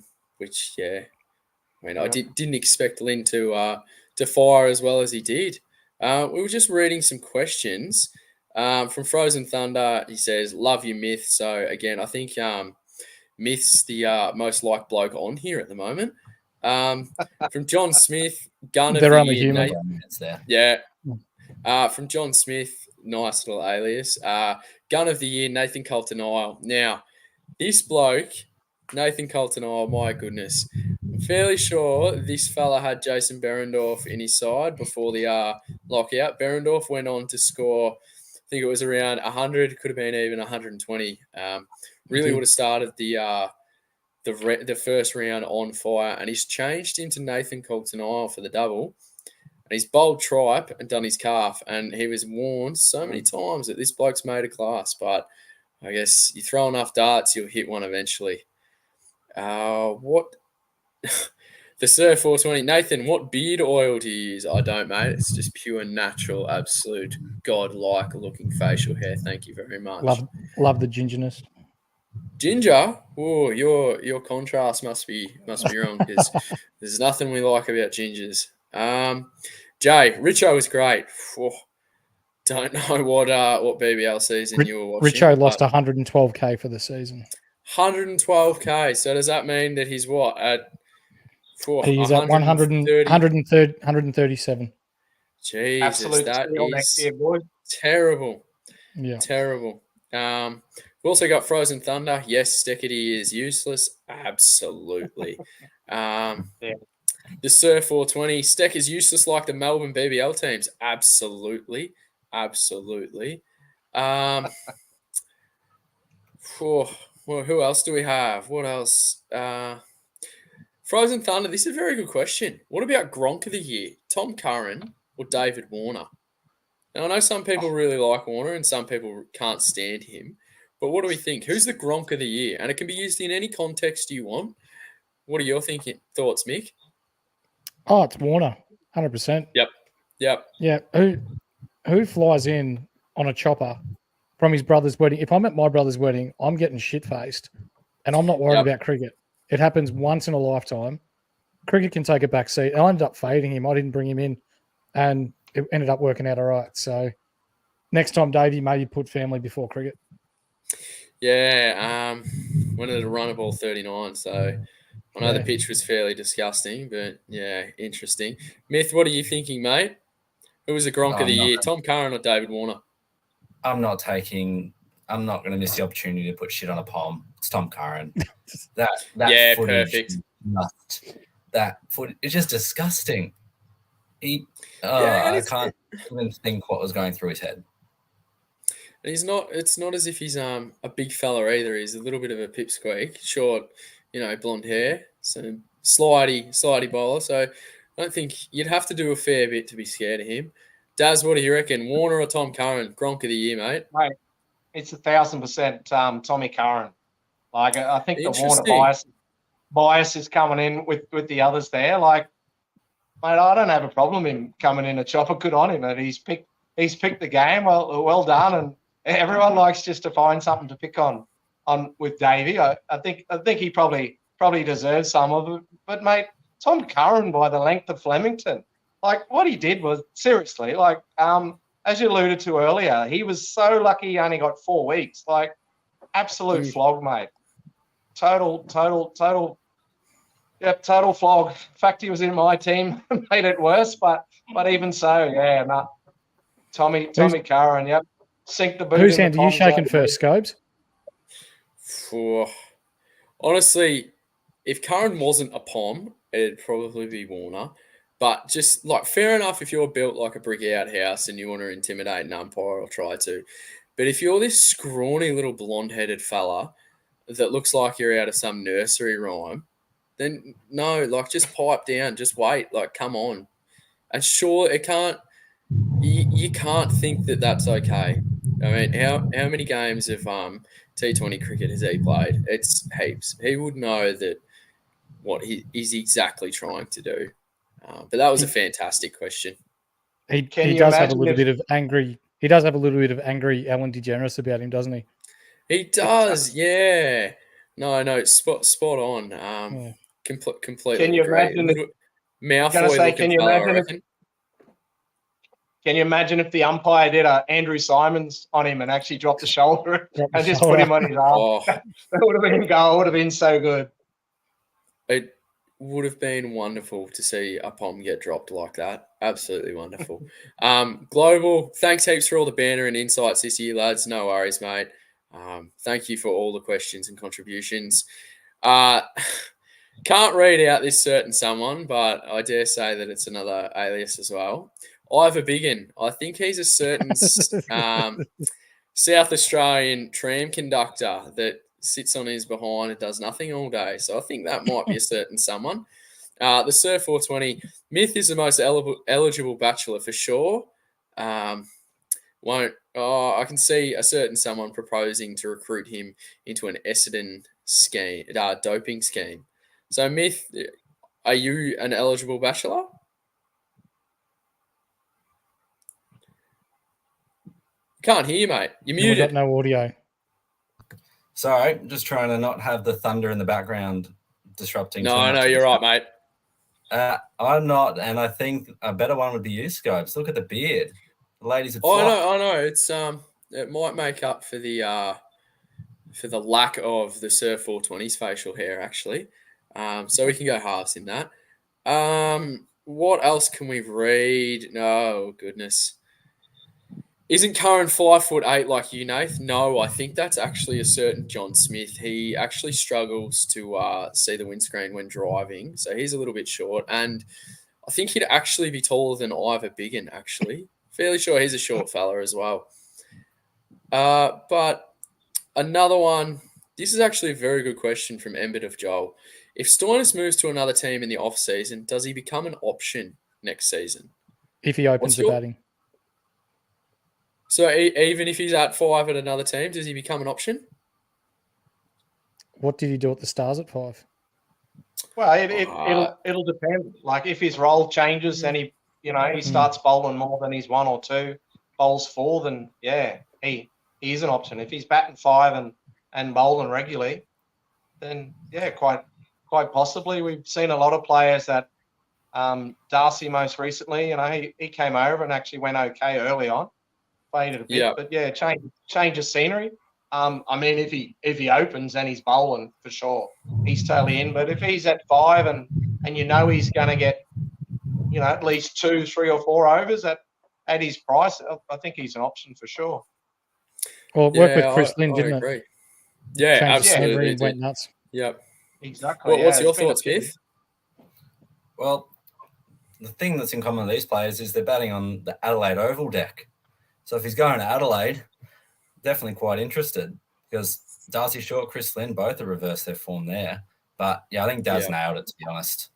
didn't expect Lynn to fire as well as he did. We were just reading some questions from Frozen Thunder. He says, "Love you, Myth." So again, I think Myth's the most liked bloke on here at the moment. From John Smith, gun of the year. From John Smith, nice little alias. Gun of the year, Nathan Coulter. Now, this bloke Nathan Colton, oh my goodness. I'm fairly sure this fella had Jason Berendorf in his side before the lockout. Berendorf went on to score, I think it was around 100, could have been even 120. Really would have started the first round on fire, and he's changed into Nathan Colton for the double. And he's bowled tripe and done his calf, and he was warned so many times that this bloke's made a class, but I guess you throw enough darts, you'll hit one eventually. What the Sir 420, Nathan? What beard oil do you use? I don't, mate. It's just pure natural, absolute god-like looking facial hair. Thank you very much. Love the gingerness. Ginger. Oh, your contrast must be wrong because there's nothing we like about gingers. Jay, Richo was great. Oh, don't know what BBL season you were watching. Richo lost 112k for the season. 112k. So does that mean that he's what at? He's at 137. Jesus, Absolute that is here, boys. terrible. Yeah, terrible. We've also got Frozen Thunder. Yes, Steckity is useless. Absolutely. Yeah. The Sir 420. Steck is useless like the Melbourne BBL teams. Absolutely. Absolutely. Well, who else do we have? What else? Frozen Thunder. This is a very good question. What about Gronk of the Year? Tom Curran or David Warner? Now, I know some people really like Warner and some people can't stand him. But what do we think? Who's the Gronk of the Year? And it can be used in any context you want. What are your thoughts, Mick? Oh, it's Warner, 100%. Yep. Yeah. Who flies in on a chopper from his brother's wedding? If I'm at my brother's wedding, I'm getting shit-faced, and I'm not worried about cricket. It happens once in a lifetime. Cricket can take a back seat. I ended up fading him. I didn't bring him in, and it ended up working out all right. So next time, Davey, maybe put family before cricket. Yeah, went at a run of ball 39, so I know the pitch was fairly disgusting, but yeah, interesting. Myth, what are you thinking, mate? Who was the Gronk of the Year, Tom Curran or David Warner? I'm not going to miss the opportunity to put shit on a palm. It's Tom Curran. That yeah, footage, perfect. That footage, it's just disgusting. I can't even think what was going through his head. And it's not as if he's a big fella either. He's a little bit of a pipsqueak, short, blonde hair, so slidey bowler. So I don't think you'd have to do a fair bit to be scared of him. Daz, what do you reckon? Warner or Tom Curran? Gronk of the Year, mate. Mate, it's 1,000% Tommy Curran. Like, I think the Warner bias is coming in with the others there. Like, mate, I don't have a problem him coming in a chopper. Good on him, and he's picked the game. Well done, and everyone likes just to find something to pick on with Davey. I think he probably deserves some of it. But mate, Tom Curran by the length of Flemington, like what he did was seriously like as you alluded to earlier, he was so lucky he only got 4 weeks. Like absolute flog, mate. Total flog. In fact, he was in my team, made it worse. But even so, yeah, no. Tommy Curran, yep. Sink the boot. Whose hand are you shaking first, Scobes? Honestly, if Curran wasn't a POM, it'd probably be Warner. But just like fair enough if you're built like a brick outhouse and you want to intimidate an umpire, I'll try to. But if you're this scrawny little blonde-headed fella that looks like you're out of some nursery rhyme, then no, like just pipe down, just wait, like come on. And sure, it can't. You can't think that that's okay. I mean, how many games of T20 cricket has he played? It's heaps. He would know that what he's exactly trying to do. But that was a fantastic question. He does have a little bit of angry. He does have a little bit of angry Ellen DeGeneres about him, doesn't he? He does, yeah. No, spot on. Completely. Can you imagine? Can you imagine if the umpire did a Andrew Simons on him and actually dropped the shoulder and just put him on his arm? Oh. That would have been goal. Would have been so good. It would have been wonderful to see a POM get dropped like that. Absolutely wonderful. Global, thanks heaps for all the banner and insights this year, lads. No worries, mate. Thank you for all the questions and contributions. Can't read out this certain someone, but I dare say that it's another alias as well. Ivor Biggin. I think he's a certain South Australian tram conductor that sits on his behind and does nothing all day. So I think that might be a certain someone. The Surf 420. Myth is the most eligible bachelor for sure. I can see a certain someone proposing to recruit him into an Essendon scheme, doping scheme. So, Myth, are you an eligible bachelor? Can't hear you, mate. You're We muted. got no audio. Sorry, I'm just trying to not have the thunder in the background disrupting. No, you're right, mate. I'm not, and I think a better one would be you, Scopes. Look at the beard. The ladies would I flock. know. It's it might make up for the lack of the Surf 420's facial hair, actually. So we can go halves in that. What else can we read? No, goodness. Isn't Curran 5'8" like you, Nath? No, I think that's actually a certain John Smith. He actually struggles to see the windscreen when driving, so he's a little bit short. And I think he'd actually be taller than Ivor Biggin, actually. Fairly sure he's a short fella as well. But another one, this is actually a very good question from Embed of Joel. If Stoinis moves to another team in the off-season, does he become an option next season? If he opens the batting. So even if he's at 5 at another team, does he become an option? What did he do at the Stars at 5? Well, it'll depend. Like if his role changes and he starts bowling more than he's 1 or 2, bowls 4, then he is an option. If he's batting 5 and bowling regularly, then quite possibly. We've seen a lot of players that Darcy most recently, he came over and actually went okay early on, played it a bit, but change of scenery. I mean, if he opens and he's bowling for sure, he's totally in. But if he's at 5 and he's going to get at least 2, 3 or 4 overs at his price, I think he's an option for sure. Well, it worked with Chris Lynn, didn't agree. it? Yeah, Changed absolutely. Went nuts. Yep. Exactly. What's your thoughts, Keith? Well, the thing that's in common with these players is they're batting on the Adelaide Oval deck. So if he's going to Adelaide, definitely quite interested because Darcy Short, Chris Lynn, both have reversed their form there. But I think Daz nailed it, to be honest.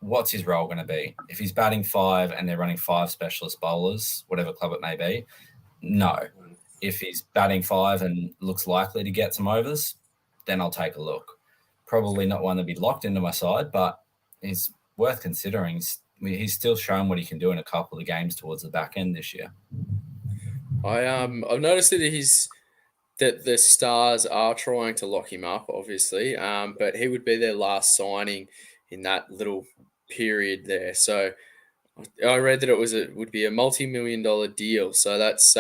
What's his role going to be? If he's batting 5 and they're running 5 specialist bowlers, whatever club it may be, no. If he's batting 5 and looks likely to get some overs, then I'll take a look. Probably not one to be locked into my side, but he's worth considering. He's still shown what he can do in a couple of games towards the back end this year. I've noticed that the Stars are trying to lock him up, obviously, but he would be their last signing in that little period there. So I read that it would be a multi-million-dollar deal. So that's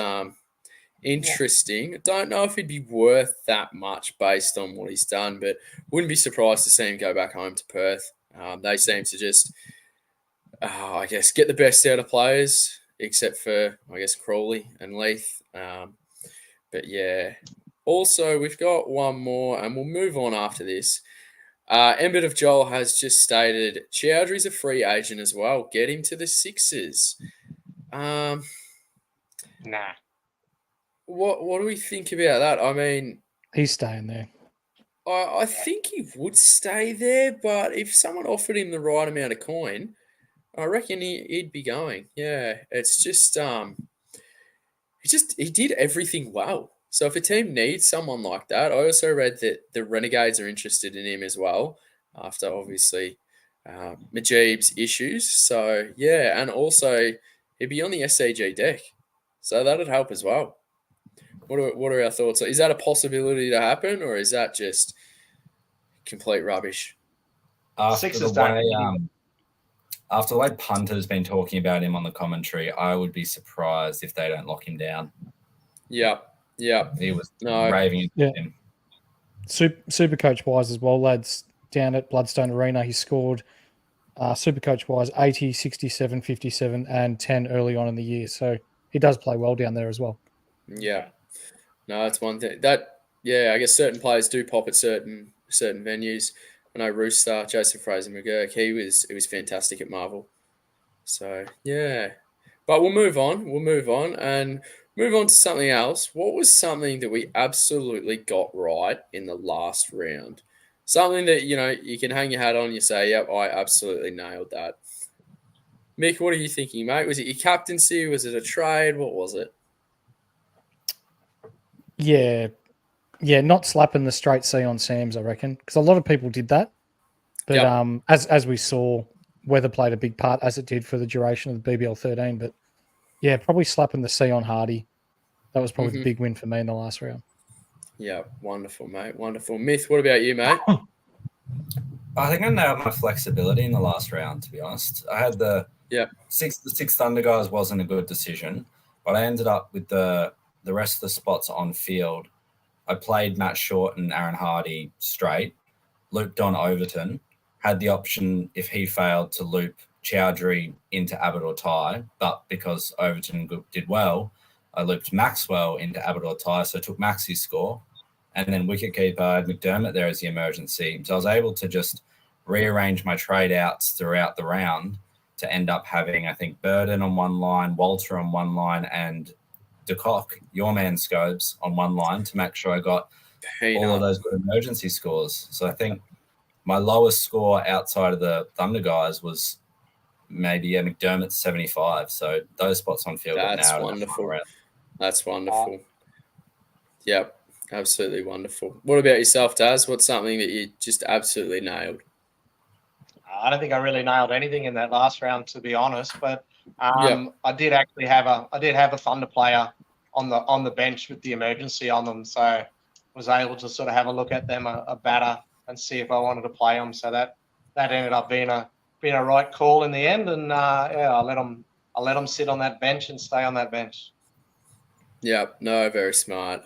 interesting. I don't know if he'd be worth that much based on what he's done, but wouldn't be surprised to see him go back home to Perth. They seem to just, I guess, get the best out of players, except for, I guess, Crawley and Leith. But yeah. Also, we've got one more, and we'll move on after this. Embed of Joel has just stated Chowdhury's a free agent as well. Get him to the Sixers. Nah. What do we think about that? I mean, he's staying there. I think he would stay there, but if someone offered him the right amount of coin, I reckon he'd be going. Yeah, it's just he did everything well. So if a team needs someone like that, I also read that the Renegades are interested in him as well, after obviously Majib's issues. So yeah, and also he'd be on the SCG deck, so that'd help as well. What are our thoughts? Is that a possibility to happen, or is that just complete rubbish? After the way Punter's been talking about him on the commentary, I would be surprised if they don't lock him down. Yeah. He was raving at him. Supercoach wise as well, lads, down at Bloodstone Arena, he scored Supercoach wise 80, 67, 57, and 10 early on in the year. So he does play well down there as well. Yeah. No, that's one thing. I guess certain players do pop at certain certain venues. I know Rooster, Joseph Fraser McGurk, he was fantastic at Marvel. So yeah, but we'll move on. We'll move on and move on to something else. What was something that we absolutely got right in the last round? Something that you can hang your hat on. You say, "Yep, I absolutely nailed that." Mick, what are you thinking, mate? Was it your captaincy? Was it a trade? What was it? Yeah, not slapping the straight C on Sam's, I reckon, because a lot of people did that. But Yep. as we saw, weather played a big part, as it did for the duration of the BBL 13. But yeah, probably slapping the C on Hardy. That was probably the big win for me in the last round. Yeah, wonderful, mate. Wonderful. Myth, what about you, mate? I think I nailed my flexibility in the last round, to be honest. I had the six Thunder guys wasn't a good decision, but I ended up with the rest of the spots on field. I played Matt Short and Aaron Hardy straight, looped on Overton, had the option, if he failed, to loop Chowdhury into Abbott or Ty, but because Overton did well, I looped Maxwell into Abbott or Ty, so I took Max's score. And then wicketkeeper, I had McDermott there as the emergency. So I was able to just rearrange my trade outs throughout the round to end up having, I think, Burden on one line, Walter on one line, and DeCock, your man Scobes, on one line to make sure I got all of those good emergency scores. So I think my lowest score outside of the Thunder guys was maybe McDermott's 75. So those spots on field got That's nailed. wonderful. That's wonderful. Yep, absolutely wonderful. What about yourself, Daz? What's something that you just absolutely nailed? I don't think I really nailed anything in that last round, to be honest. But I did actually have a Thunder player on the bench with the emergency on them, so was able to sort of have a look at them, a batter, and see if I wanted to play them. So that ended up being a right call in the end, and I let them sit on that bench and stay on that bench. Yeah, no, very smart.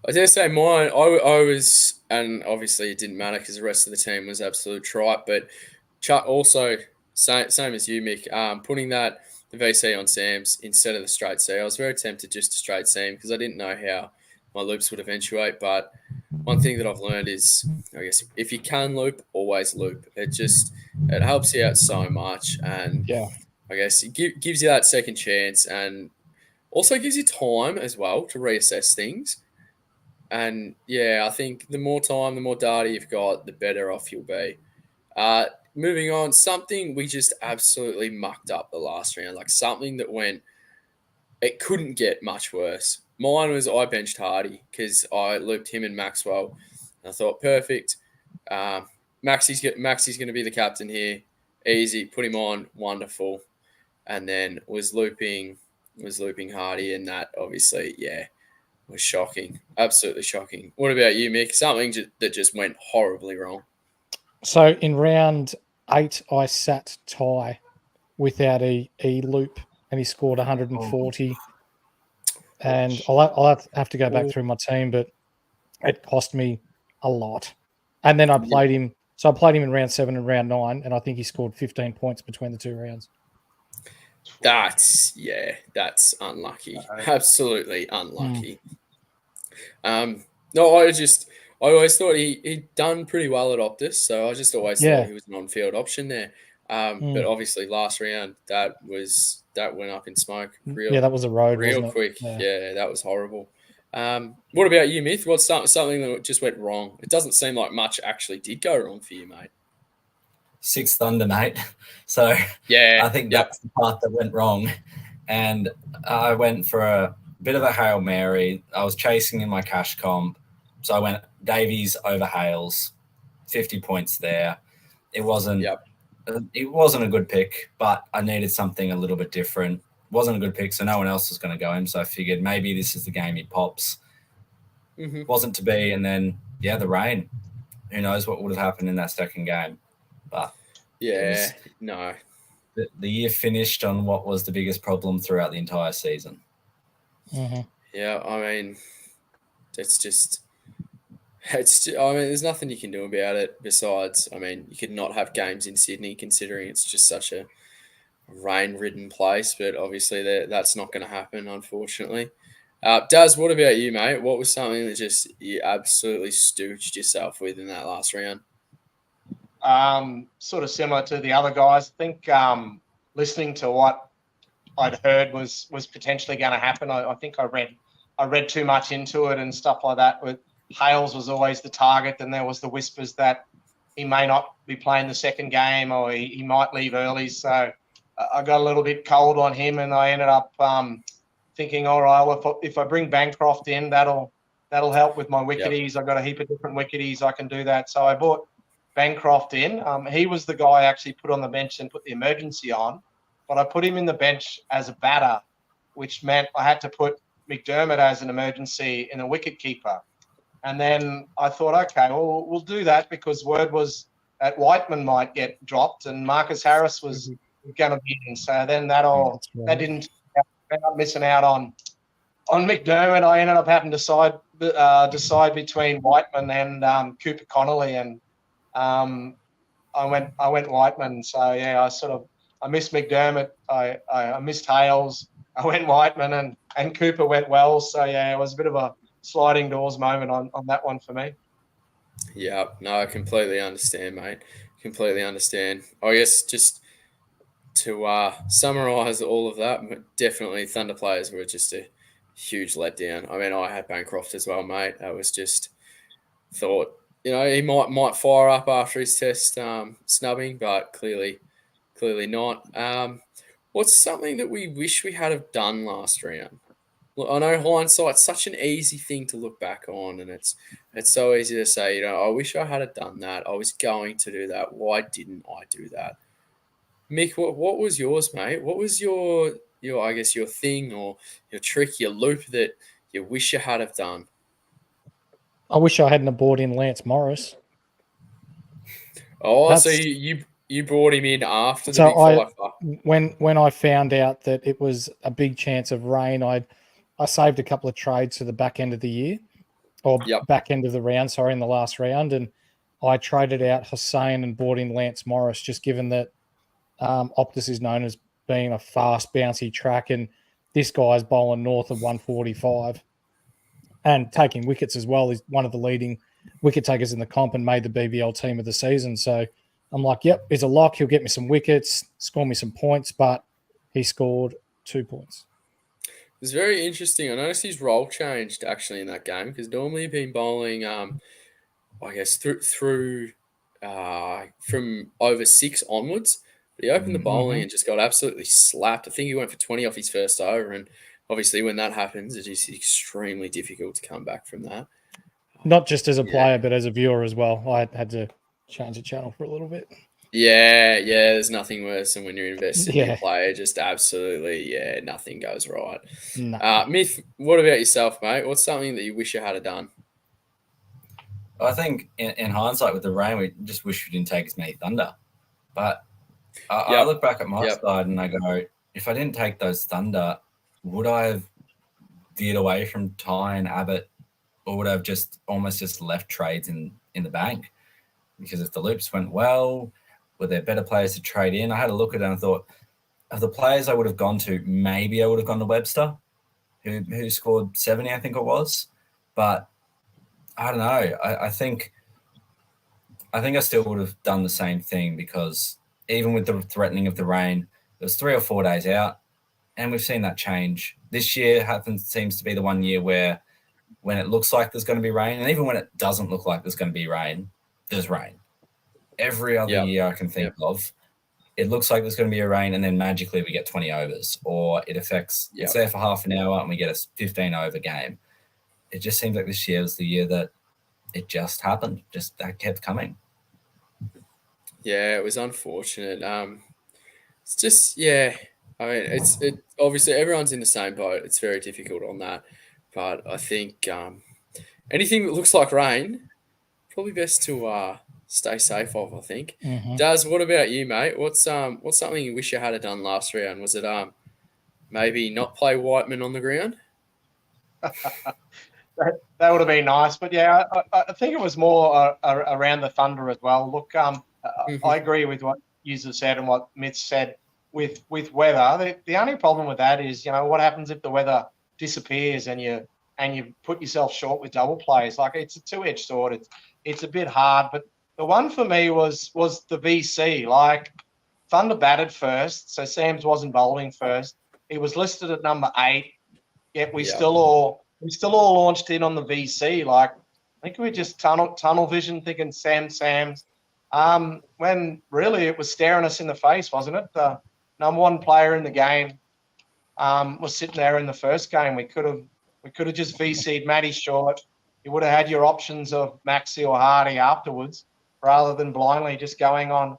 I dare say mine, I was, and obviously it didn't matter because the rest of the team was absolute tripe, but Chuck also, same as you, Mick, putting the VC on Sam's instead of the straight C. I was very tempted just to straight Sam because I didn't know how my loops would eventuate, but one thing that I've learned is, I guess, if you can loop, always loop. It helps you out so much, and I guess it gives you that second chance and also gives you time as well to reassess things. And I think the more time, the more data you've got, the better off you'll be. Moving on, something we just absolutely mucked up the last round, like something that it couldn't get much worse. Mine was I benched Hardy because I looped him and Maxwell. And I thought, perfect. Maxi's going to be the captain here. Easy, put him on, wonderful. And then was looping Hardy, and that obviously, was shocking. Absolutely shocking. What about you, Mick? Something that just went horribly wrong. So in round 8, I sat Ty without a loop, and he scored 140. And I'll have to go back through my team, but it cost me a lot. And then I played him. So I played him in round 7 and round 9, and I think he scored 15 points between the two rounds. That's unlucky. Absolutely unlucky. No, I always thought he'd done pretty well at Optus, so I just always thought he was an on-field option there. But obviously last round that went up in smoke that was a road real quick. Yeah, that was horrible. What about you, Myth? What's something that just went wrong? It doesn't seem like much actually did go wrong for you, mate. 6 Thunder, mate. So I think that's the part that went wrong. And I went for a bit of a Hail Mary. I was chasing in my cash comp. So I went Davies over Hales, 50 points there. It wasn't a good pick, but I needed something a little bit different. It wasn't a good pick, so no one else was going to go him. So I figured maybe this is the game he pops. Wasn't to be. And then, the rain. Who knows what would have happened in that second game. But the year finished on what was the biggest problem throughout the entire season. Yeah, I mean, there's nothing you can do about it besides, you could not have games in Sydney considering it's just such a rain-ridden place, but obviously that's not going to happen, unfortunately. Daz, what about you, mate? What was something that just you absolutely stooched yourself with in that last round? Sort of similar to the other guys. I think listening to what I'd heard was potentially going to happen. I think I read too much into it and stuff like that. But Hales was always the target, and there was the whispers that he may not be playing the second game or he might leave early. So I got a little bit cold on him, and I ended up thinking, all right, well, if I bring Bancroft in, that'll help with my wicketies. I've got a heap of different wicketies. I can do that. So I bought Bancroft in. He was the guy I actually put on the bench and put the emergency on, but I put him in the bench as a batter, which meant I had to put McDermott as an emergency in a wicket keeper. And then I thought, okay, well, we'll do that because word was that Whiteman might get dropped and Marcus Harris was going to be in. So then that didn't end up missing out on McDermott. I ended up having to decide between Whiteman and Cooper Connolly, and I went Whiteman. So yeah, I missed McDermott. I missed Hales. I went Whiteman, and Cooper went Wells. So yeah, it was a bit of a sliding doors moment on that one for me. Yeah, no, I completely understand, mate. Completely understand. I guess just to summarise all of that, definitely Thunder players were just a huge letdown. I mean, I had Bancroft as well, mate. I was just thought, he might fire up after his test snubbing, but clearly not. What's something that we wish we had have done last round? Look, I know hindsight's such an easy thing to look back on, and it's so easy to say, I wish I had done that. I was going to do that. Why didn't I do that? Mick, what was yours, mate? What was your I guess your thing or your trick, your loop that you wish you had have done? I wish I hadn't brought in Lance Morris. Oh, so you brought him in after the big five. When I found out that it was a big chance of rain, I saved a couple of trades for the back end of the year, or back end of the round, in the last round, and I traded out Hussain and brought in Lance Morris, just given that Optus is known as being a fast, bouncy track, and this guy's bowling north of 145 and taking wickets as well. He's one of the leading wicket takers in the comp and made the BBL team of the season. So I'm like, yep, he's a lock. He'll get me some wickets, score me some points, but he scored 2 points. It was very interesting. I noticed his role changed actually in that game because normally he'd been bowling, I guess, through from over 6 onwards. But he opened the bowling and just got absolutely slapped. I think he went for 20 off his first over, and obviously when that happens, it is extremely difficult to come back from that. Not just as a player, but as a viewer as well. I had to change the channel for a little bit. Yeah, there's nothing worse than when you're invested in a player. Just absolutely, nothing goes right. No. Myth, what about yourself, mate? What's something that you wish you had done? I think in hindsight with the rain, we just wish we didn't take as many Thunder. But I look back at my side and I go, if I didn't take those Thunder, would I have veered away from Ty and Abbott, or would I have just almost left trades in the bank? Because if the loops went well, were there better players to trade in? I had a look at it and I thought, of the players I would have gone to, maybe I would have gone to Webster, who scored 70, I think it was. But I don't know. I think I still would have done the same thing, because even with the threatening of the rain, it was 3 or 4 days out, and we've seen that change. This year seems to be the one year where when it looks like there's going to be rain, and even when it doesn't look like there's going to be rain, there's rain. Every other year I can think of, it looks like there's going to be a rain, and then magically we get 20 overs, or it affects, it's there for half an hour and we get a 15 over game. It just seems like this year was the year that it just happened. Just that kept coming. Yeah, it was unfortunate. It's just, I mean, it obviously everyone's in the same boat. It's very difficult on that. But I think anything that looks like rain, probably best to stay safe of, I think. Daz, what about you, mate? What's something you wish you had done last round? Was it maybe not play Whiteman on the ground? That would have been nice. But yeah, I think it was more around the Thunder as well. Look, I agree with what you said and what Mitch said with weather. The only problem with that is, what happens if the weather disappears and you put yourself short with double plays. Like, it's a two-edged sword. It's a bit hard, but the one for me was the VC. Like, Thunder batted first, so Sam's wasn't bowling first. He was listed at number 8, yet we still all launched in on the VC. Like, I think we just tunnel vision thinking Sam's. When really it was staring us in the face, wasn't it? The number 1 player in the game was sitting there in the first game. We could have just VC'd Matty short. You would have had your options of Maxi or Hardy afterwards, rather than blindly just going on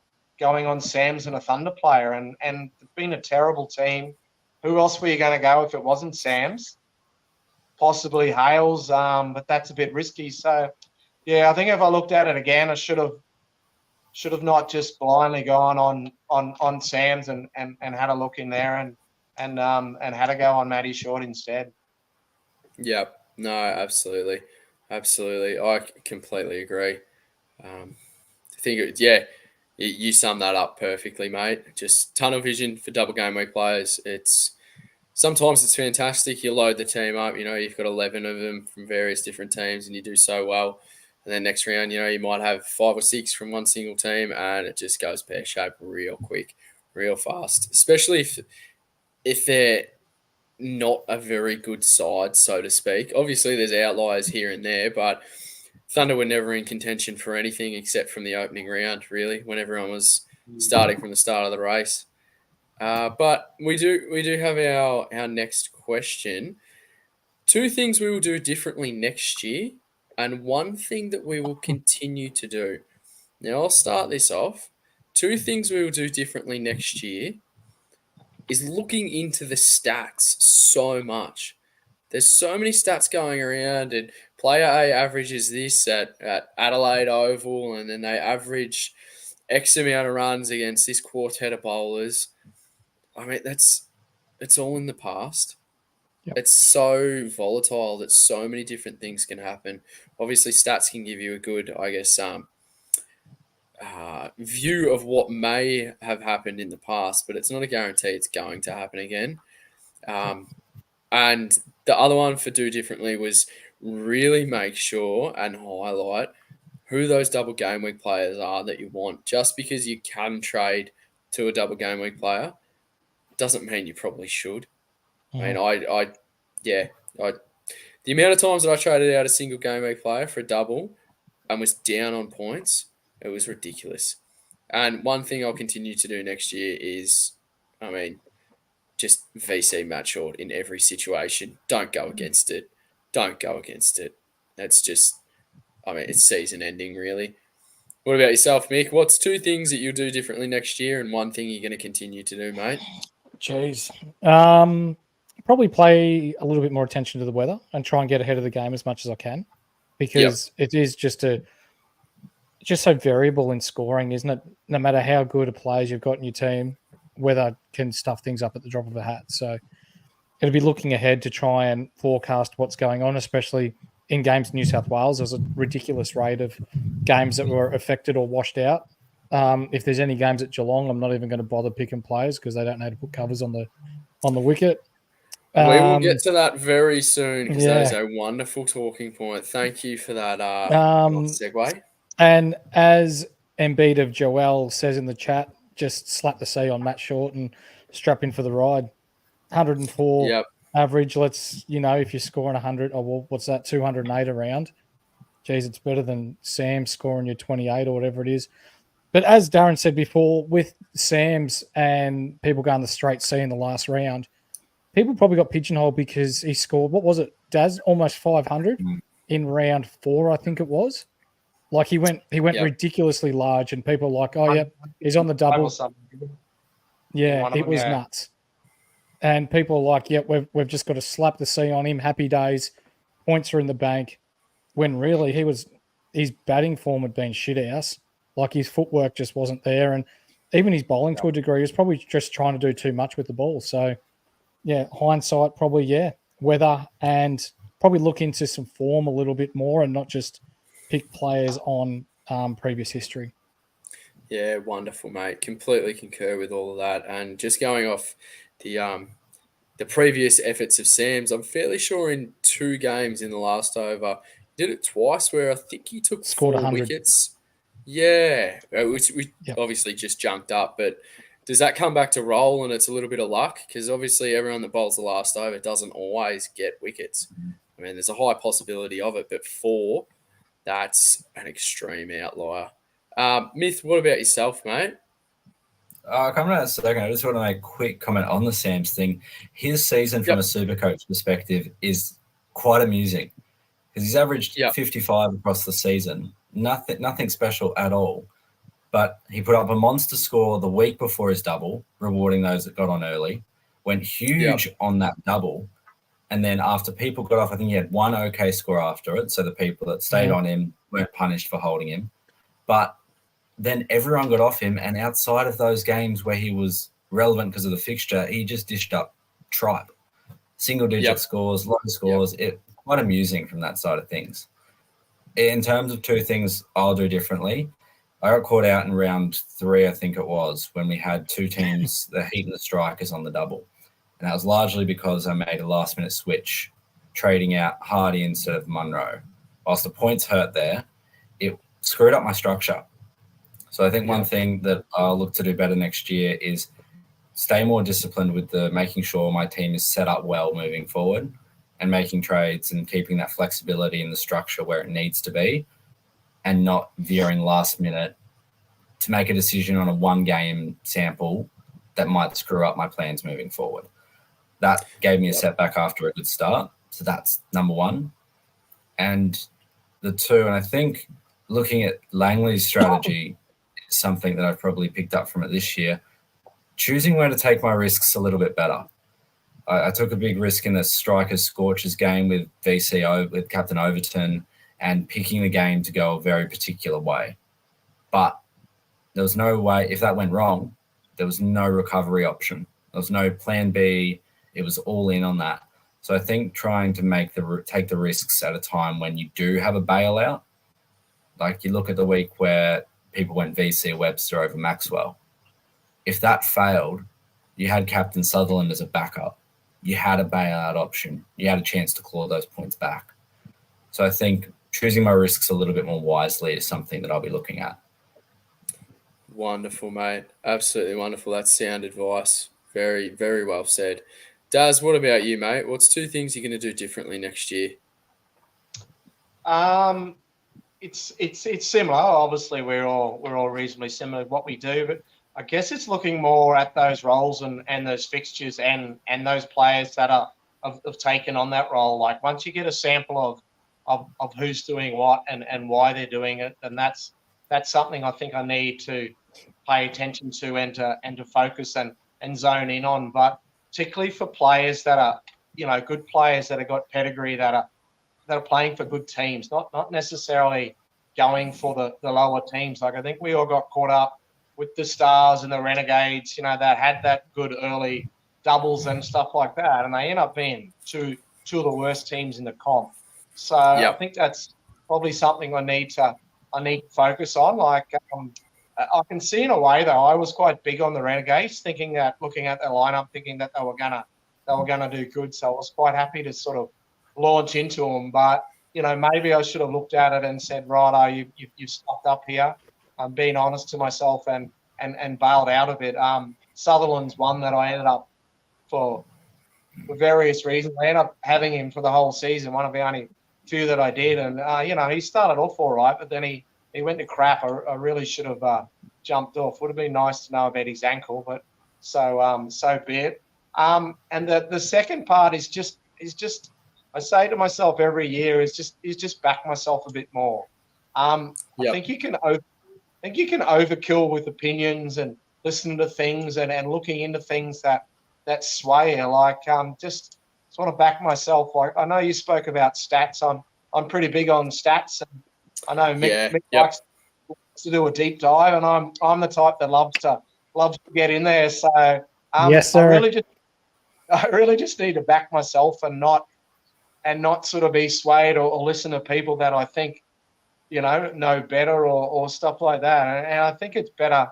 Sam's and a Thunder player. And it's been a terrible team. Who else were you going to go if it wasn't Sam's? Possibly Hales, but that's a bit risky. So, yeah, I think if I looked at it again, I should have not just blindly gone on Sam's and had a look in there and had to go on Matty Short instead. Yeah, no, absolutely. I completely agree. I think, you summed that up perfectly, mate. Just tunnel vision for double game week players. Sometimes it's fantastic. You load the team up, you've got 11 of them from various different teams and you do so well. And then next round, you might have 5 or 6 from one single team and it just goes pear-shaped real quick, real fast, especially if they're not a very good side, so to speak. Obviously, there's outliers here and there, but Thunder were never in contention for anything except from the opening round, really, when everyone was starting from the start of the race. But we do have our next question. 2 things we will do differently next year, and 1 thing that we will continue to do. Now, I'll start this off. 2 things we will do differently next year is looking into the stats so much. There's so many stats going around, and player A averages this at Adelaide Oval, and then they average X amount of runs against this quartet of bowlers. I mean, it's all in the past. Yep. It's so volatile that so many different things can happen. Obviously, stats can give you a good, view of what may have happened in the past, but it's not a guarantee it's going to happen again. And the other one for do differently was really make sure and highlight who those double game week players are that you want. Just because you can trade to a double game week player doesn't mean you probably should. I mean, the amount of times that I traded out a single game week player for a double and was down on points, it was ridiculous. And one thing I'll continue to do next year is, just VC Matt Short in every situation. Don't go against it. That's just, it's season ending, really. What about yourself, Mick? What's 2 things that you'll do differently next year and 1 thing you're going to continue to do, mate? Jeez. Probably pay a little bit more attention to the weather and try and get ahead of the game as much as I can, because it is just so variable in scoring, isn't it? No matter how good a players you've got in your team, weather can stuff things up at the drop of a hat. So it'll be looking ahead to try and forecast what's going on, especially in games in New South Wales. There's a ridiculous rate of games that were affected or washed out. If there's any games at Geelong, I'm not even going to bother picking players because they don't know how to put covers on the wicket. We will get to that very soon because that is a wonderful talking point. Thank you for that segue. And as Embiid of Joel says in the chat, just slap the C on Matt Short and strap in for the ride. 104 average. Let's, if you're scoring 100, what's that, 208 around? Geez, it's better than Sam scoring your 28 or whatever it is. But as Darren said before, with Sam's and people going the straight C in the last round, people probably got pigeonholed because he scored, what was it, Daz? Almost 500 in round 4, I think it was. Like he went ridiculously large, and people are like, he's on the double. Yeah, it was nuts. And people are like, we've just got to slap the C on him. Happy days. Points are in the bank. When really his batting form had been shit ass. Like his footwork just wasn't there. And even his bowling to a degree, he was probably just trying to do too much with the ball. So, hindsight, probably, weather, and probably look into some form a little bit more and not just pick players on previous history. Yeah, wonderful, mate. Completely concur with all of that. And just going off the the previous efforts of Sam's. I'm fairly sure in 2 games in the last over, he did it twice where I think he took Scored 4 100. wickets. Yeah, which we Yep. obviously just junked up. But does that come back to roll and it's a little bit of luck? Because obviously everyone that bowls the last over doesn't always get wickets. I mean, there's a high possibility of it, but 4, that's an extreme outlier. Myth, what about yourself, mate? Coming out a second, I just want to make a quick comment on the Sam's thing. His season from a Supercoach perspective is quite amusing because he's averaged 55 across the season. Nothing special at all. But he put up a monster score the week before his double, rewarding those that got on early. Went huge on that double. And then after people got off, I think he had 1 okay score after it. So the people that stayed on him weren't punished for holding him. But then everyone got off him, and outside of those games where he was relevant because of the fixture, he just dished up tripe. Single-digit scores, low scores. It quite amusing from that side of things. In terms of 2 things I'll do differently, I got caught out in round 3, I think it was, when we had 2 teams, the Heat and the Strikers, on the double. And that was largely because I made a last-minute switch, trading out Hardy instead of Munro. Whilst the points hurt there, it screwed up my structure. So I think one thing that I'll look to do better next year is stay more disciplined with making sure my team is set up well moving forward and making trades and keeping that flexibility in the structure where it needs to be and not veering last minute to make a decision on a 1-game sample that might screw up my plans moving forward. That gave me a setback after a good start. So that's number 1. And the 2, and I think looking at Langley's strategy, something that I've probably picked up from it this year, choosing where to take my risks a little bit better. I took a big risk in the Strikers Scorchers game with with Captain Overton and picking the game to go a very particular way. But there was no way, if that went wrong, there was no recovery option. There was no plan B. It was all in on that. So I think trying to take the risks at a time when you do have a bailout, like you look at the week where people went VC Webster over Maxwell. If that failed, you had Captain Sutherland as a backup. You had a bailout option. You had a chance to claw those points back. So I think choosing my risks a little bit more wisely is something that I'll be looking at. Wonderful, mate. Absolutely wonderful. That's sound advice. Very, very well said. Daz, what about you, mate? What's 2 things you're going to do differently next year? It's similar. Obviously, we're all reasonably similar to what we do, but I guess it's looking more at those roles and those fixtures and those players that have taken on that role. Like once you get a sample of who's doing what and why they're doing it, then that's something I think I need to pay attention to and to focus and zone in on. But particularly for players that are, good players that have got pedigree that are playing for good teams, not necessarily going for the lower teams. Like I think we all got caught up with the Stars and the Renegades, that had that good early doubles and stuff like that, and they end up being two of the worst teams in the comp. So I think that's probably something I need to focus on. Like I can see in a way though, I was quite big on the Renegades, looking at their lineup, thinking that they were gonna do good. So I was quite happy to sort of launch into them, but maybe I should have looked at it and said, right, you've stuffed up here. I'm being honest to myself and bailed out of it. Sutherland's one that I ended up for various reasons. I ended up having him for the whole season, one of the only few that I did. And, he started off all right, but then he went to crap. I really should have jumped off. Would have been nice to know about his ankle, but so be it. And the second part is just I say to myself every year is just back myself a bit more. I think you can overkill with opinions and listening to things and looking into things that sway you. Like just want to back myself. Like I know you spoke about stats. I'm pretty big on stats, and I know Mick likes to do a deep dive, and I'm the type that loves to get in there. So yes, sir. I really just need to back myself and not sort of be swayed or listen to people that I think know better or stuff like that. And I think it's better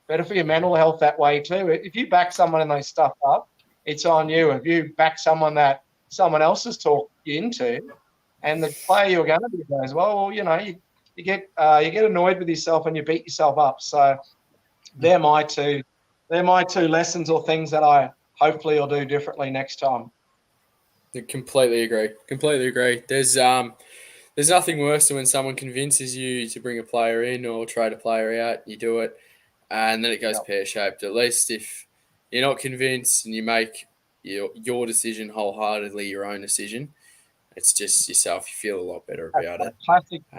for your mental health that way too. If you back someone and they stuff up, it's on you. If you back someone that someone else has talked you into, and the player you're going to be goes, well, you know, you get annoyed with yourself and you beat yourself up. So they're my two lessons or things that I hopefully will do differently next time. I completely agree. Completely agree. There's nothing worse than when someone convinces you to bring a player in or trade a player out. You do it, and then it goes pear-shaped. At least if you're not convinced and you make your decision wholeheartedly your own decision, it's just yourself. You feel a lot better about it.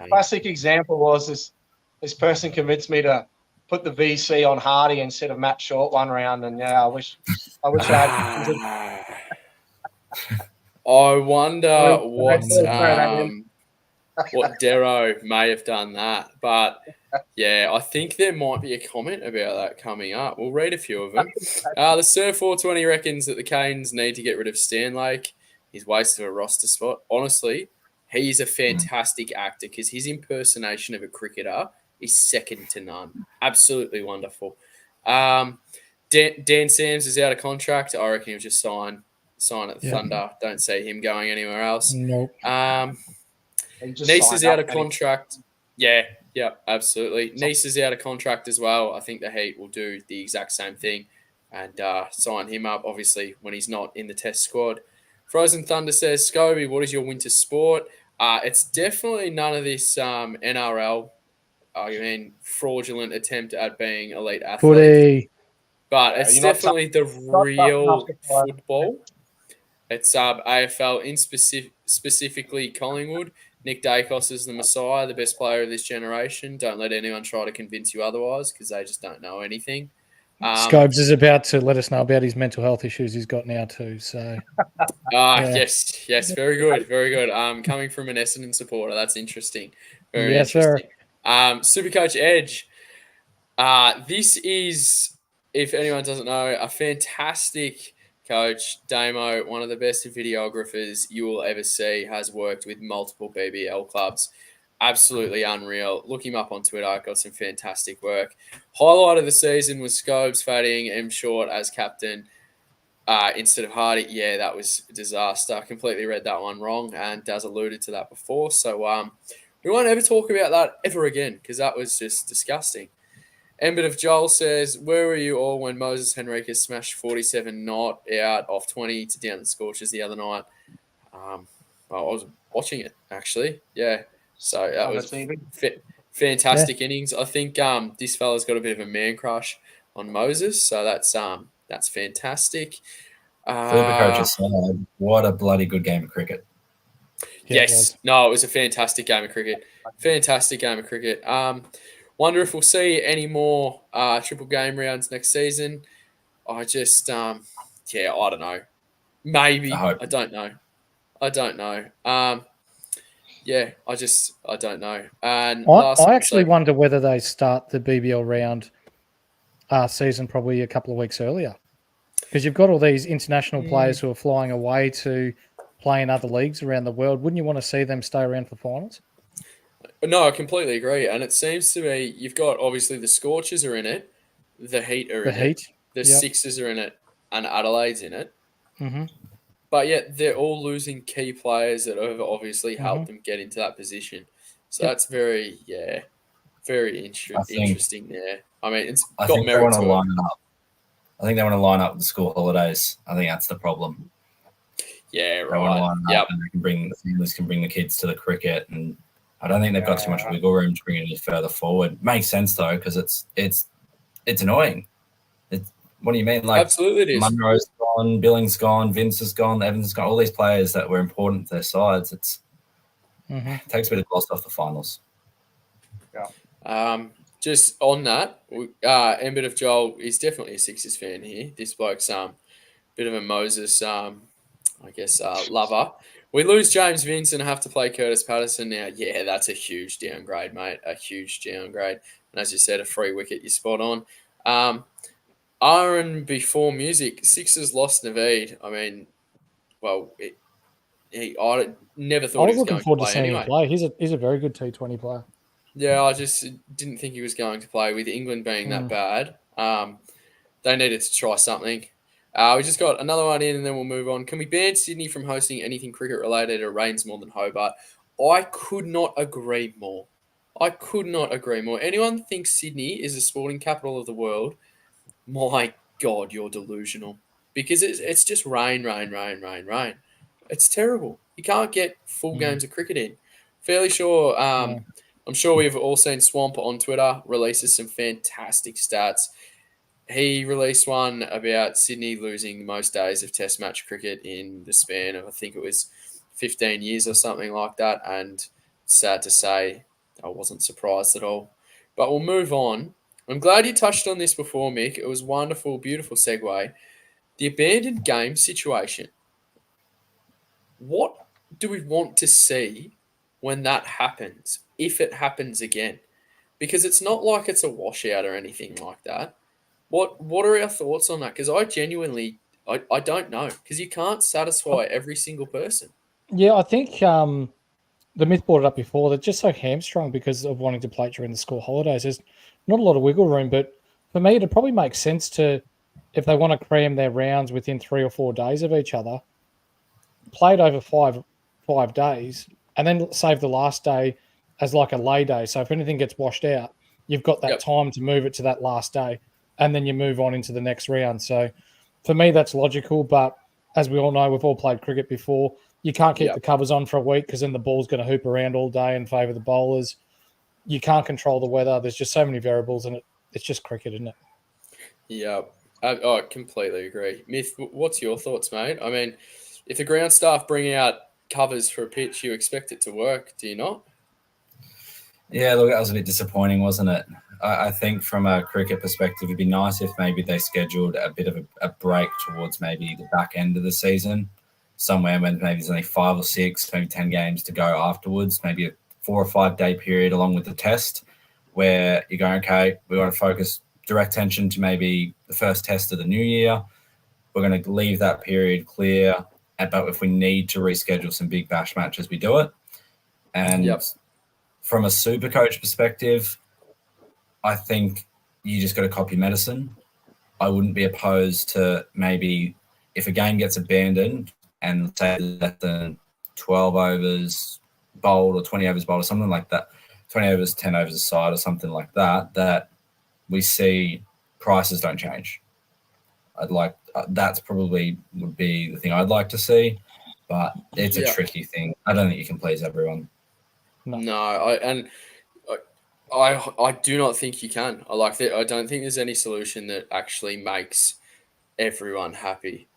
Classic example was this person convinced me to put the VC on Hardy instead of Matt Short one round, and I wish I had. I wonder what Darrow may have done that, but yeah, I think there might be a comment about that coming up. We'll read a few of them. The Surf 420 reckons that the Canes need to get rid of Stanlake. He's wasted a roster spot. Honestly, he's a fantastic actor because his impersonation of a cricketer is second to none. Absolutely wonderful. Dan Sams is out of contract. I reckon he'll just sign at the Thunder. Don't see him going anywhere else. Nope. Nice is out of contract. Yeah, absolutely. Nice is out of contract as well. I think the Heat will do the exact same thing and sign him up, obviously, when he's not in the test squad. Frozen Thunder says, Scoby, what is your winter sport? It's definitely none of this NRL, fraudulent attempt at being elite athlete. Footy. But it's definitely the real football. It's AFL, specifically Collingwood. Nick Dacos is the Messiah, the best player of this generation. Don't let anyone try to convince you otherwise because they just don't know anything. Scobes is about to let us know about his mental health issues he's got now too. So, yes, very good. Coming from an Essendon supporter, that's interesting. Very interesting. SuperCoach Edge. This is, if anyone doesn't know, a fantastic coach. Damo, one of the best videographers you will ever see, has worked with multiple BBL clubs. Absolutely unreal. Look him up on Twitter. Got some fantastic work. Highlight of the season was Scobes fading M Short as captain instead of Hardy. Yeah, that was a disaster. I completely read that one wrong, and Daz alluded to that before. So we won't ever talk about that ever again because that was just disgusting. Embit of Joel says, where were you all when Moses Henriquez smashed 47 not out off 20 to down the Scorchers the other night? I was watching it, actually. Yeah. So that was fantastic innings. I think this fella's got a bit of a man crush on Moses, so that's fantastic. SuperCoach aside, what a bloody good game of cricket. Yes. It was a fantastic game of cricket. Wonder if we'll see any more triple game rounds next season. I just, I don't know. Maybe. I don't know. I don't know. I don't know. And I actually wonder whether they start the BBL round season probably a couple of weeks earlier. Because you've got all these international players who are flying away to play in other leagues around the world. Wouldn't you want to see them stay around for finals? No, I completely agree. And it seems to me you've got, obviously, the Scorchers are in it, the Heat are in it, the Sixers are in it, and Adelaide's in it. Mm-hmm. But yet they're all losing key players that have obviously helped them get into that position. So that's very interesting there. I mean, it's got merit to it. I think they want to line up with the school holidays. I think that's the problem. Yeah, right. And families can bring the kids to the cricket, and I don't think they've got too much wiggle room to bring it any further forward. Makes sense though, because it's annoying. What do you mean? Like, absolutely, it is. Munro's gone, Billings gone, Vince is gone, Evans is gone. All these players that were important to their sides. It takes a bit of gloss off the finals. Yeah. Just on that, Embit of Joel is definitely a Sixers fan here. This bloke's bit of a Moses, lover. We lose James Vince and have to play Curtis Patterson now. Yeah, that's a huge downgrade, mate. A huge downgrade. And as you said, a free wicket, you're spot on. Aaron before music, Sixers lost Naveed. I mean, I never thought he was going to play anyway. I was looking forward to seeing him play. He's a very good T20 player. Yeah, I just didn't think he was going to play with England being that bad. They needed to try something. We just got another one in and then we'll move on. Can we ban Sydney from hosting anything cricket related? It rains more than Hobart. I could not agree more. Anyone that thinks Sydney is the sporting capital of the world, my God, you're delusional. Because it's just rain. It's terrible. You can't get full games of cricket in. Fairly sure, I'm sure we've all seen Swamp on Twitter releases some fantastic stats. He released one about Sydney losing most days of Test match cricket in the span of, I think it was 15 years or something like that. And sad to say, I wasn't surprised at all. But we'll move on. I'm glad you touched on this before, Mick. It was wonderful, beautiful segue. The abandoned game situation. What do we want to see when that happens, if it happens again? Because it's not like it's a washout or anything like that. What are our thoughts on that? Because I genuinely, I don't know. Because you can't satisfy every single person. Yeah, I think the myth brought it up before. They're just so hamstrung because of wanting to play during the school holidays. There's not a lot of wiggle room, but for me, it'd probably make sense to, if they want to cram their rounds within 3 or 4 days of each other, play it over five days, and then save the last day as like a lay day. So if anything gets washed out, you've got that time to move it to that last day, and then you move on into the next round. So for me, that's logical. But as we all know, we've all played cricket before. You can't keep the covers on for a week because then the ball's going to hoop around all day in favour of the bowlers. You can't control the weather. There's just so many variables, and it's just cricket, isn't it? Yeah, I completely agree. Myth, what's your thoughts, mate? I mean, if the ground staff bring out covers for a pitch, you expect it to work, do you not? Yeah, look, that was a bit disappointing, wasn't it? I think from a cricket perspective, it'd be nice if maybe they scheduled a bit of a break towards maybe the back end of the season, somewhere when maybe there's only 5 or 6, maybe 10 games to go afterwards, maybe a 4 or 5 day period along with the test where you're going, okay, we want to focus direct attention to maybe the first test of the new year. We're going to leave that period clear, but if we need to reschedule some big bash matches, we do it. And from a SuperCoach perspective, I think you just got to copy medicine. I wouldn't be opposed to maybe if a game gets abandoned and say less than 12 overs bowled or 20 overs bowled or something like that, 20 overs, 10 overs aside or something like that, that we see prices don't change. That's probably would be the thing I'd like to see, but it's a tricky thing. I don't think you can please everyone. No, I do not think you can. I don't think there's any solution that actually makes everyone happy.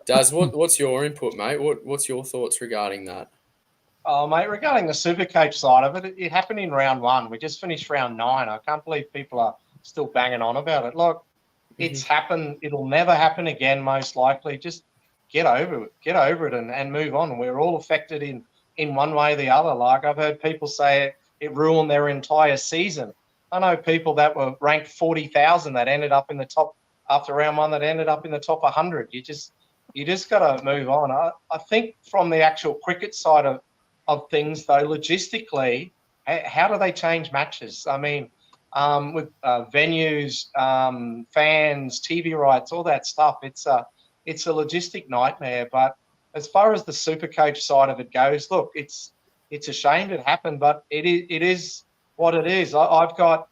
Daz, what's your input, mate? What's your thoughts regarding that? Oh, mate, regarding the SuperCoach side of it, it happened in round 1. We just finished round 9. I can't believe people are still banging on about it. Look, it's happened. It'll never happen again, most likely. Just get over it and move on. We're all affected in one way or the other. Like I've heard people say it ruined their entire season. I know people that were ranked 40,000 that ended up in the top after round 1 that ended up in the top 100. You just got to move on. I think from the actual cricket side of things, though, logistically, how do they change matches? I mean, with venues, fans, TV rights, all that stuff, it's a logistic nightmare. But as far as the SuperCoach side of it goes, look, it's a shame it happened, but it is what it is. I've got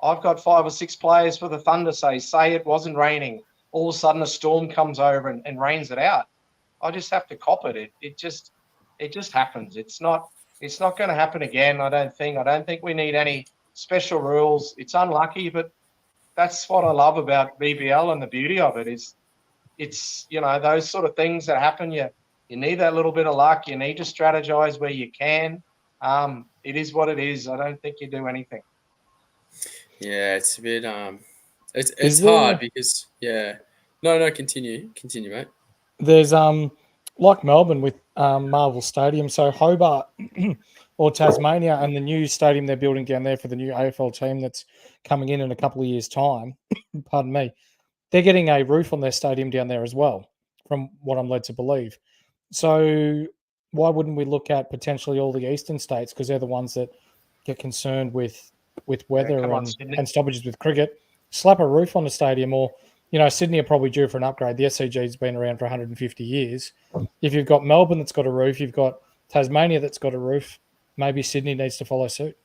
5 or 6 players for the Thunder say it wasn't raining. All of a sudden a storm comes over and rains it out. I just have to cop it. It just happens. It's not going to happen again, I don't think. I don't think we need any special rules. It's unlucky, but that's what I love about BBL and the beauty of it is it's, those sort of things that happen. You need that little bit of luck. You need to strategize where you can. It is what it is. I don't think you do anything. Yeah, it's a bit it's hard because No, continue, mate. There's like Melbourne with Marvel Stadium, so Hobart or Tasmania and the new stadium they're building down there for the new AFL team that's coming in a couple of years' time. Pardon me. They're getting a roof on their stadium down there as well, from what I'm led to believe. So why wouldn't we look at potentially all the eastern states, because they're the ones that get concerned with weather and stoppages with cricket? Slap a roof on the stadium, or Sydney are probably due for an upgrade. The SCG's been around for 150 years. If you've got Melbourne that's got a roof, you've got Tasmania that's got a roof, maybe Sydney needs to follow suit.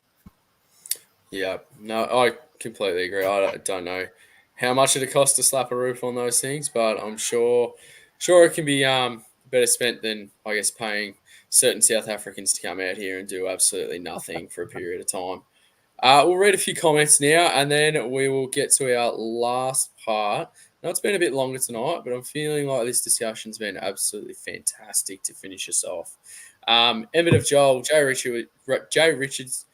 Yeah, no, I completely agree. I don't know how much it'd cost to slap a roof on those things, but I'm sure it can be better spent than, I guess, paying certain South Africans to come out here and do absolutely nothing for a period of time. We'll read a few comments now, and then we will get to our last part. Now, it's been a bit longer tonight, but I'm feeling like this discussion's been absolutely fantastic to finish us off. Emmett of Joel, Jay Richards,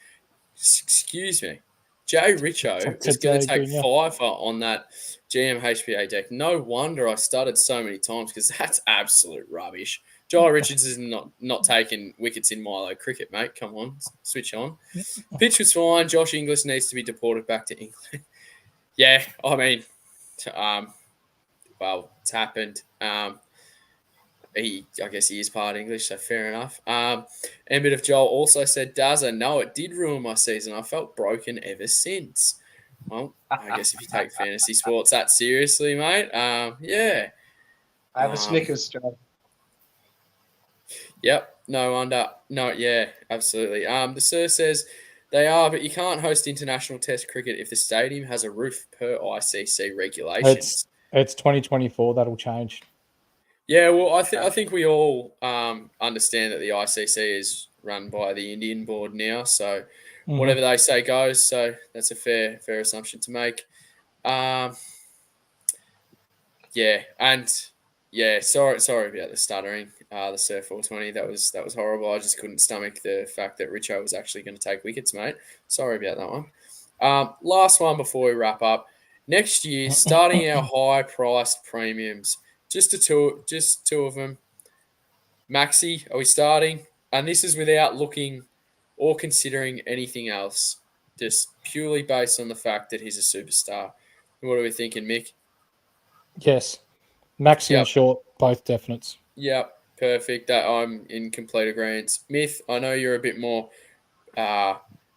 excuse me, Jay Richo was going to take Pfeiffer on that GMHBA deck. No wonder I stuttered so many times, because that's absolute rubbish. Joel Richards is not taking wickets in Milo cricket, mate. Come on, switch on. Pitch was fine. Josh Inglis needs to be deported back to England. Yeah, I mean, well, it's happened. I guess he is part English, so fair enough. Emmett of Joel also said, Dazza, no, it did ruin my season. I felt broken ever since. Well, I guess if you take fantasy sports that seriously, mate, yeah. I have a Snickers, Joe. Yep, no wonder. No, yeah, absolutely. The Sir says they are, but you can't host international test cricket if the stadium has a roof per ICC regulations. It's 2024. That'll change. Yeah, well, I think we all understand that the ICC is run by the Indian board now, so whatever they say goes. So that's a fair assumption to make. Yeah, and yeah, sorry about the stuttering. The Surf 420, that was horrible. I just couldn't stomach the fact that Richo was actually going to take wickets, mate. Sorry about that one. Last one before we wrap up. Next year, starting our high-priced premiums. Just two of them. Maxi, are we starting? And this is without looking or considering anything else. Just purely based on the fact that he's a superstar. What are we thinking, Mick? Yes. Maxi and Short, both definites. Yep, perfect. I'm in complete agreement. Myth, I know you're a bit more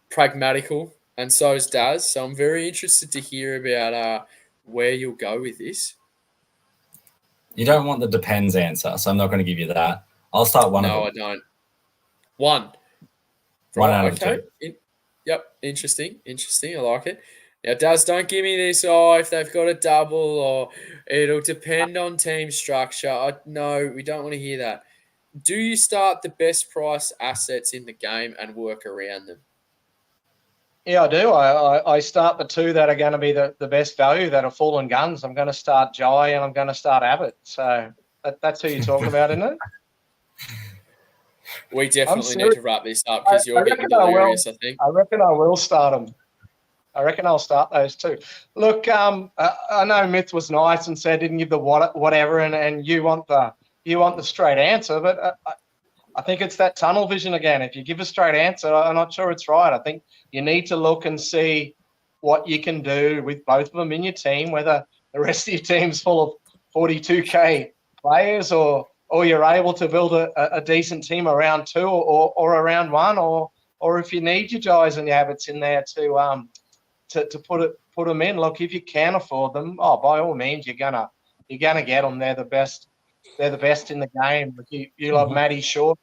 pragmatical, and so is Daz. So I'm very interested to hear about where you'll go with this. You don't want the depends answer, so I'm not going to give you that. I'll start one of them. No, I don't. One. One out of two. Yep, interesting. I like it. Now, Daz, don't give me this, if they've got a double or it'll depend on team structure. No, we don't want to hear that. Do you start the best price assets in the game and work around them? Yeah, I do. I start the two that are going to be the best value, that are fallen guns. I'm going to start Jai and I'm going to start Abbott. So that's who you're talking about, isn't it? We definitely need to wrap this up, because you're getting delirious, I think. I reckon I will start them. I reckon I'll start those two. Look, I know Myth was nice and said didn't give the whatever, and you want the straight answer, but I think it's that tunnel vision again. If you give a straight answer, I'm not sure it's right. I think you need to look and see what you can do with both of them in your team, whether the rest of your team's full of 42K players or you're able to build a decent team around two or around one, or if you need your Jais and your Abbots in there to put them in. Look, if you can afford them, by all means, you're gonna get them. They're the best. They're the best in the game. You love Matty Short.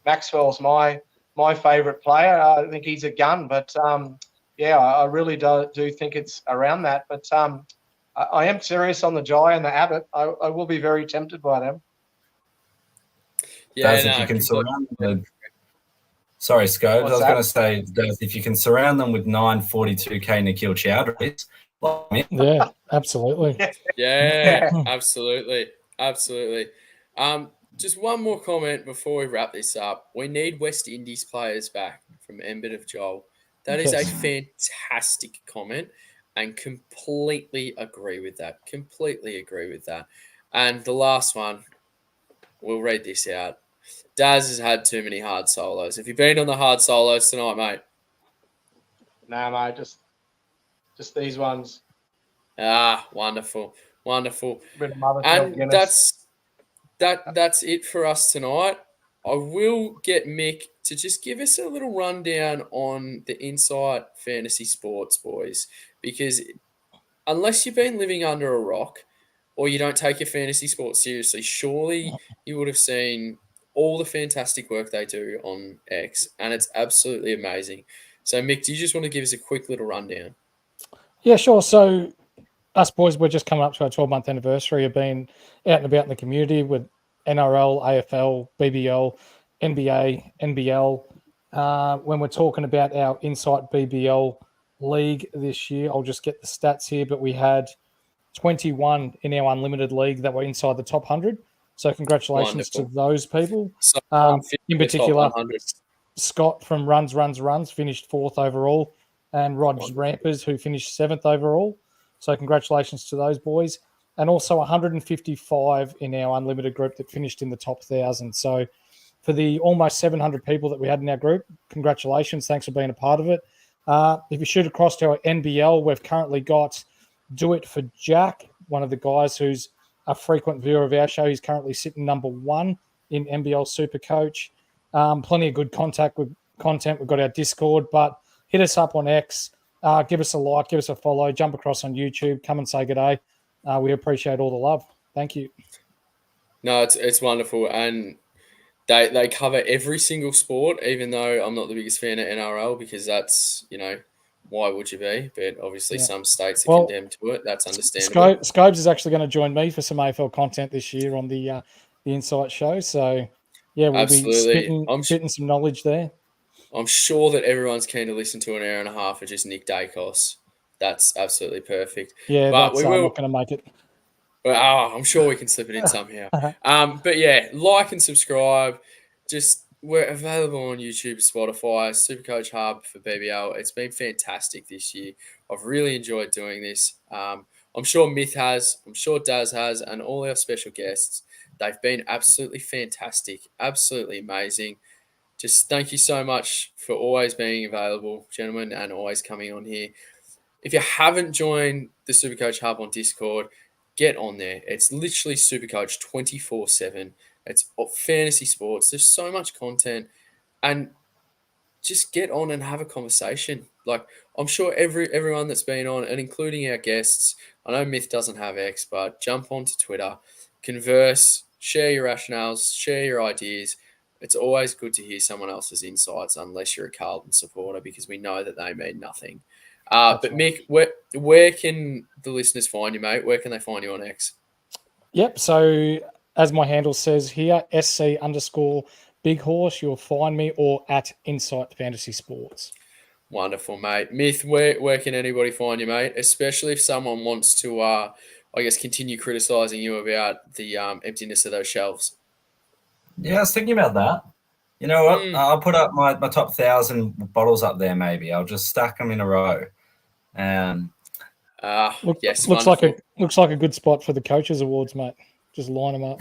Maxwell's my favourite player. I think he's a gun, but I really do think it's around that. But I am serious on the Jai and the Abbott. I will be very tempted by them. Yeah, Daz, if you can surround them. Sorry, Scobe. I was going to say, Daz, if you can surround them with 942K Nikhil Chowdhury's. Yeah, absolutely. Yeah, absolutely. Just one more comment before we wrap this up. We need West Indies players back, from Embit of Joel. That is a fantastic comment, and completely agree with that. And the last one, we'll read this out. Daz has had too many hard solos. Have you been on the hard solos tonight, mate? No, mate, just these ones. Wonderful. And that's it for us tonight. I will get Mick to just give us a little rundown on the Inside Fantasy Sports, boys, because unless you've been living under a rock or you don't take your fantasy sports seriously, surely you would have seen all the fantastic work they do on X, and it's absolutely amazing. So, Mick, do you just want to give us a quick little rundown? Yeah, sure. So us boys, we're just coming up to our 12-month anniversary of being out and about in the community with NRL, AFL, BBL, NBA, NBL. When we're talking about our Insight BBL league this year, I'll just get the stats here, but we had 21 in our unlimited league that were inside the top 100. So congratulations Wonderful. to those people. So, In particular, top 100. Scott from Runs finished 4th overall, and Rog Wonderful. Rampers, who finished 7th overall. So congratulations to those boys. And also 155 in our unlimited group that finished in the top 1,000. So for the almost 700 people that we had in our group, congratulations. Thanks for being a part of it. If you shoot across to our NBL, we've currently got Do It for Jack, one of the guys who's a frequent viewer of our show. He's currently sitting number 1 in NBL SuperCoach. Plenty of good content. We've got our Discord, but hit us up on X. Give us a like, give us a follow, jump across on YouTube, come and say good day. We appreciate all the love. Thank you. No, it's wonderful, and they cover every single sport. Even though I'm not the biggest fan of NRL, because that's why would you be? But obviously, some states are condemned to it. That's understandable. Scobes is actually going to join me for some AFL content this year on the Insight show. So yeah, we'll Absolutely. be spitting some knowledge there. I'm sure that everyone's keen to listen to an hour and a half of just Nick Dacos. That's absolutely perfect. Yeah, but that's not going to make it. Well, I'm sure we can slip it in somehow. But yeah, like and subscribe. We're available on YouTube, Spotify, SuperCoach Hub for BBL. It's been fantastic this year. I've really enjoyed doing this. I'm sure Myth has. I'm sure Daz has, and all our special guests. They've been absolutely fantastic, absolutely amazing. Just thank you so much for always being available, gentlemen, and always coming on here. If you haven't joined the SuperCoach Hub on Discord, get on there. It's literally SuperCoach 24/7. It's fantasy sports. There's so much content, and just get on and have a conversation. Like, I'm sure everyone that's been on, and including our guests, I know Myth doesn't have X, but jump onto Twitter, converse, share your rationales, share your ideas. It's always good to hear someone else's insights, unless you're a Carlton supporter, because we know that they mean nothing. But Mick, where can the listeners find you, mate? Where can they find you on X? Yep. So as my handle says here, SC_Big Horse, you'll find me, or at Insight Fantasy Sports. Wonderful, mate. Myth, where can anybody find you, mate? Especially if someone wants to, continue criticising you about the emptiness of those shelves. Yeah, I was thinking about that. You know what? I'll put up my top 1,000 bottles up there. Maybe I'll just stack them in a row. Yes, looks like a good spot for the coaches awards, mate. Just line them up.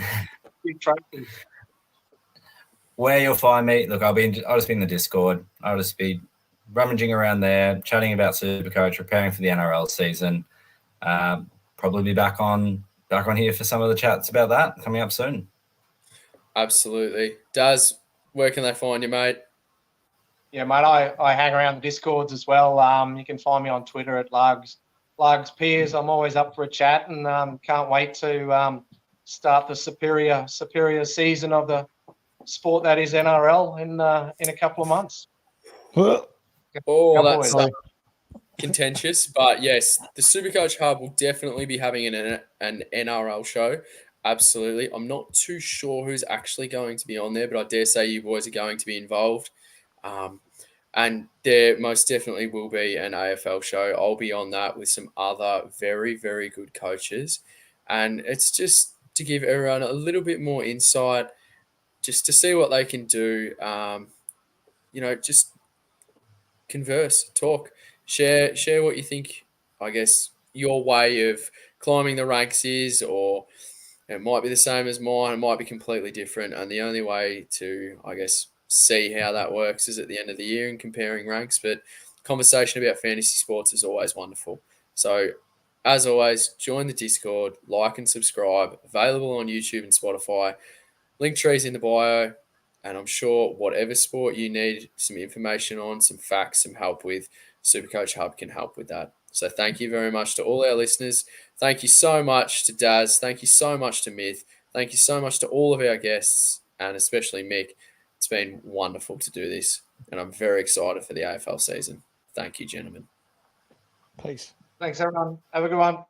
Where you'll find me, look, I'll just be in the Discord. I'll just be rummaging around there, chatting about SuperCoach, preparing for the NRL season. Probably be back on here for some of the chats about that coming up soon. Absolutely. Daz, where can they find you, mate? Yeah, mate, I hang around the Discords as well. You can find me on Twitter at Lugs Peers. I'm always up for a chat, and can't wait to start the superior season of the sport that is NRL in a couple of months. Oh, that's contentious, but yes, the SuperCoach Hub will definitely be having an NRL show. Absolutely. I'm not too sure who's actually going to be on there, but I dare say you boys are going to be involved. And there most definitely will be an AFL show. I'll be on that with some other very, very good coaches. And it's just to give everyone a little bit more insight, just to see what they can do. Just converse, talk, share what you think, I guess, your way of climbing the ranks is, or it might be the same as mine, it might be completely different. And the only way to, I guess, see how that works is at the end of the year and comparing ranks. But conversation about fantasy sports is always wonderful. So, as always, join the Discord, like and subscribe, available on YouTube and Spotify. Link trees in the bio. And I'm sure whatever sport you need some information on, some facts, some help with, SuperCoach Hub can help with that. So thank you very much to all our listeners. Thank you so much to Daz. Thank you so much to Myth. Thank you so much to all of our guests, and especially Mick. It's been wonderful to do this, and I'm very excited for the AFL season. Thank you, gentlemen. Peace. Thanks, everyone. Have a good one.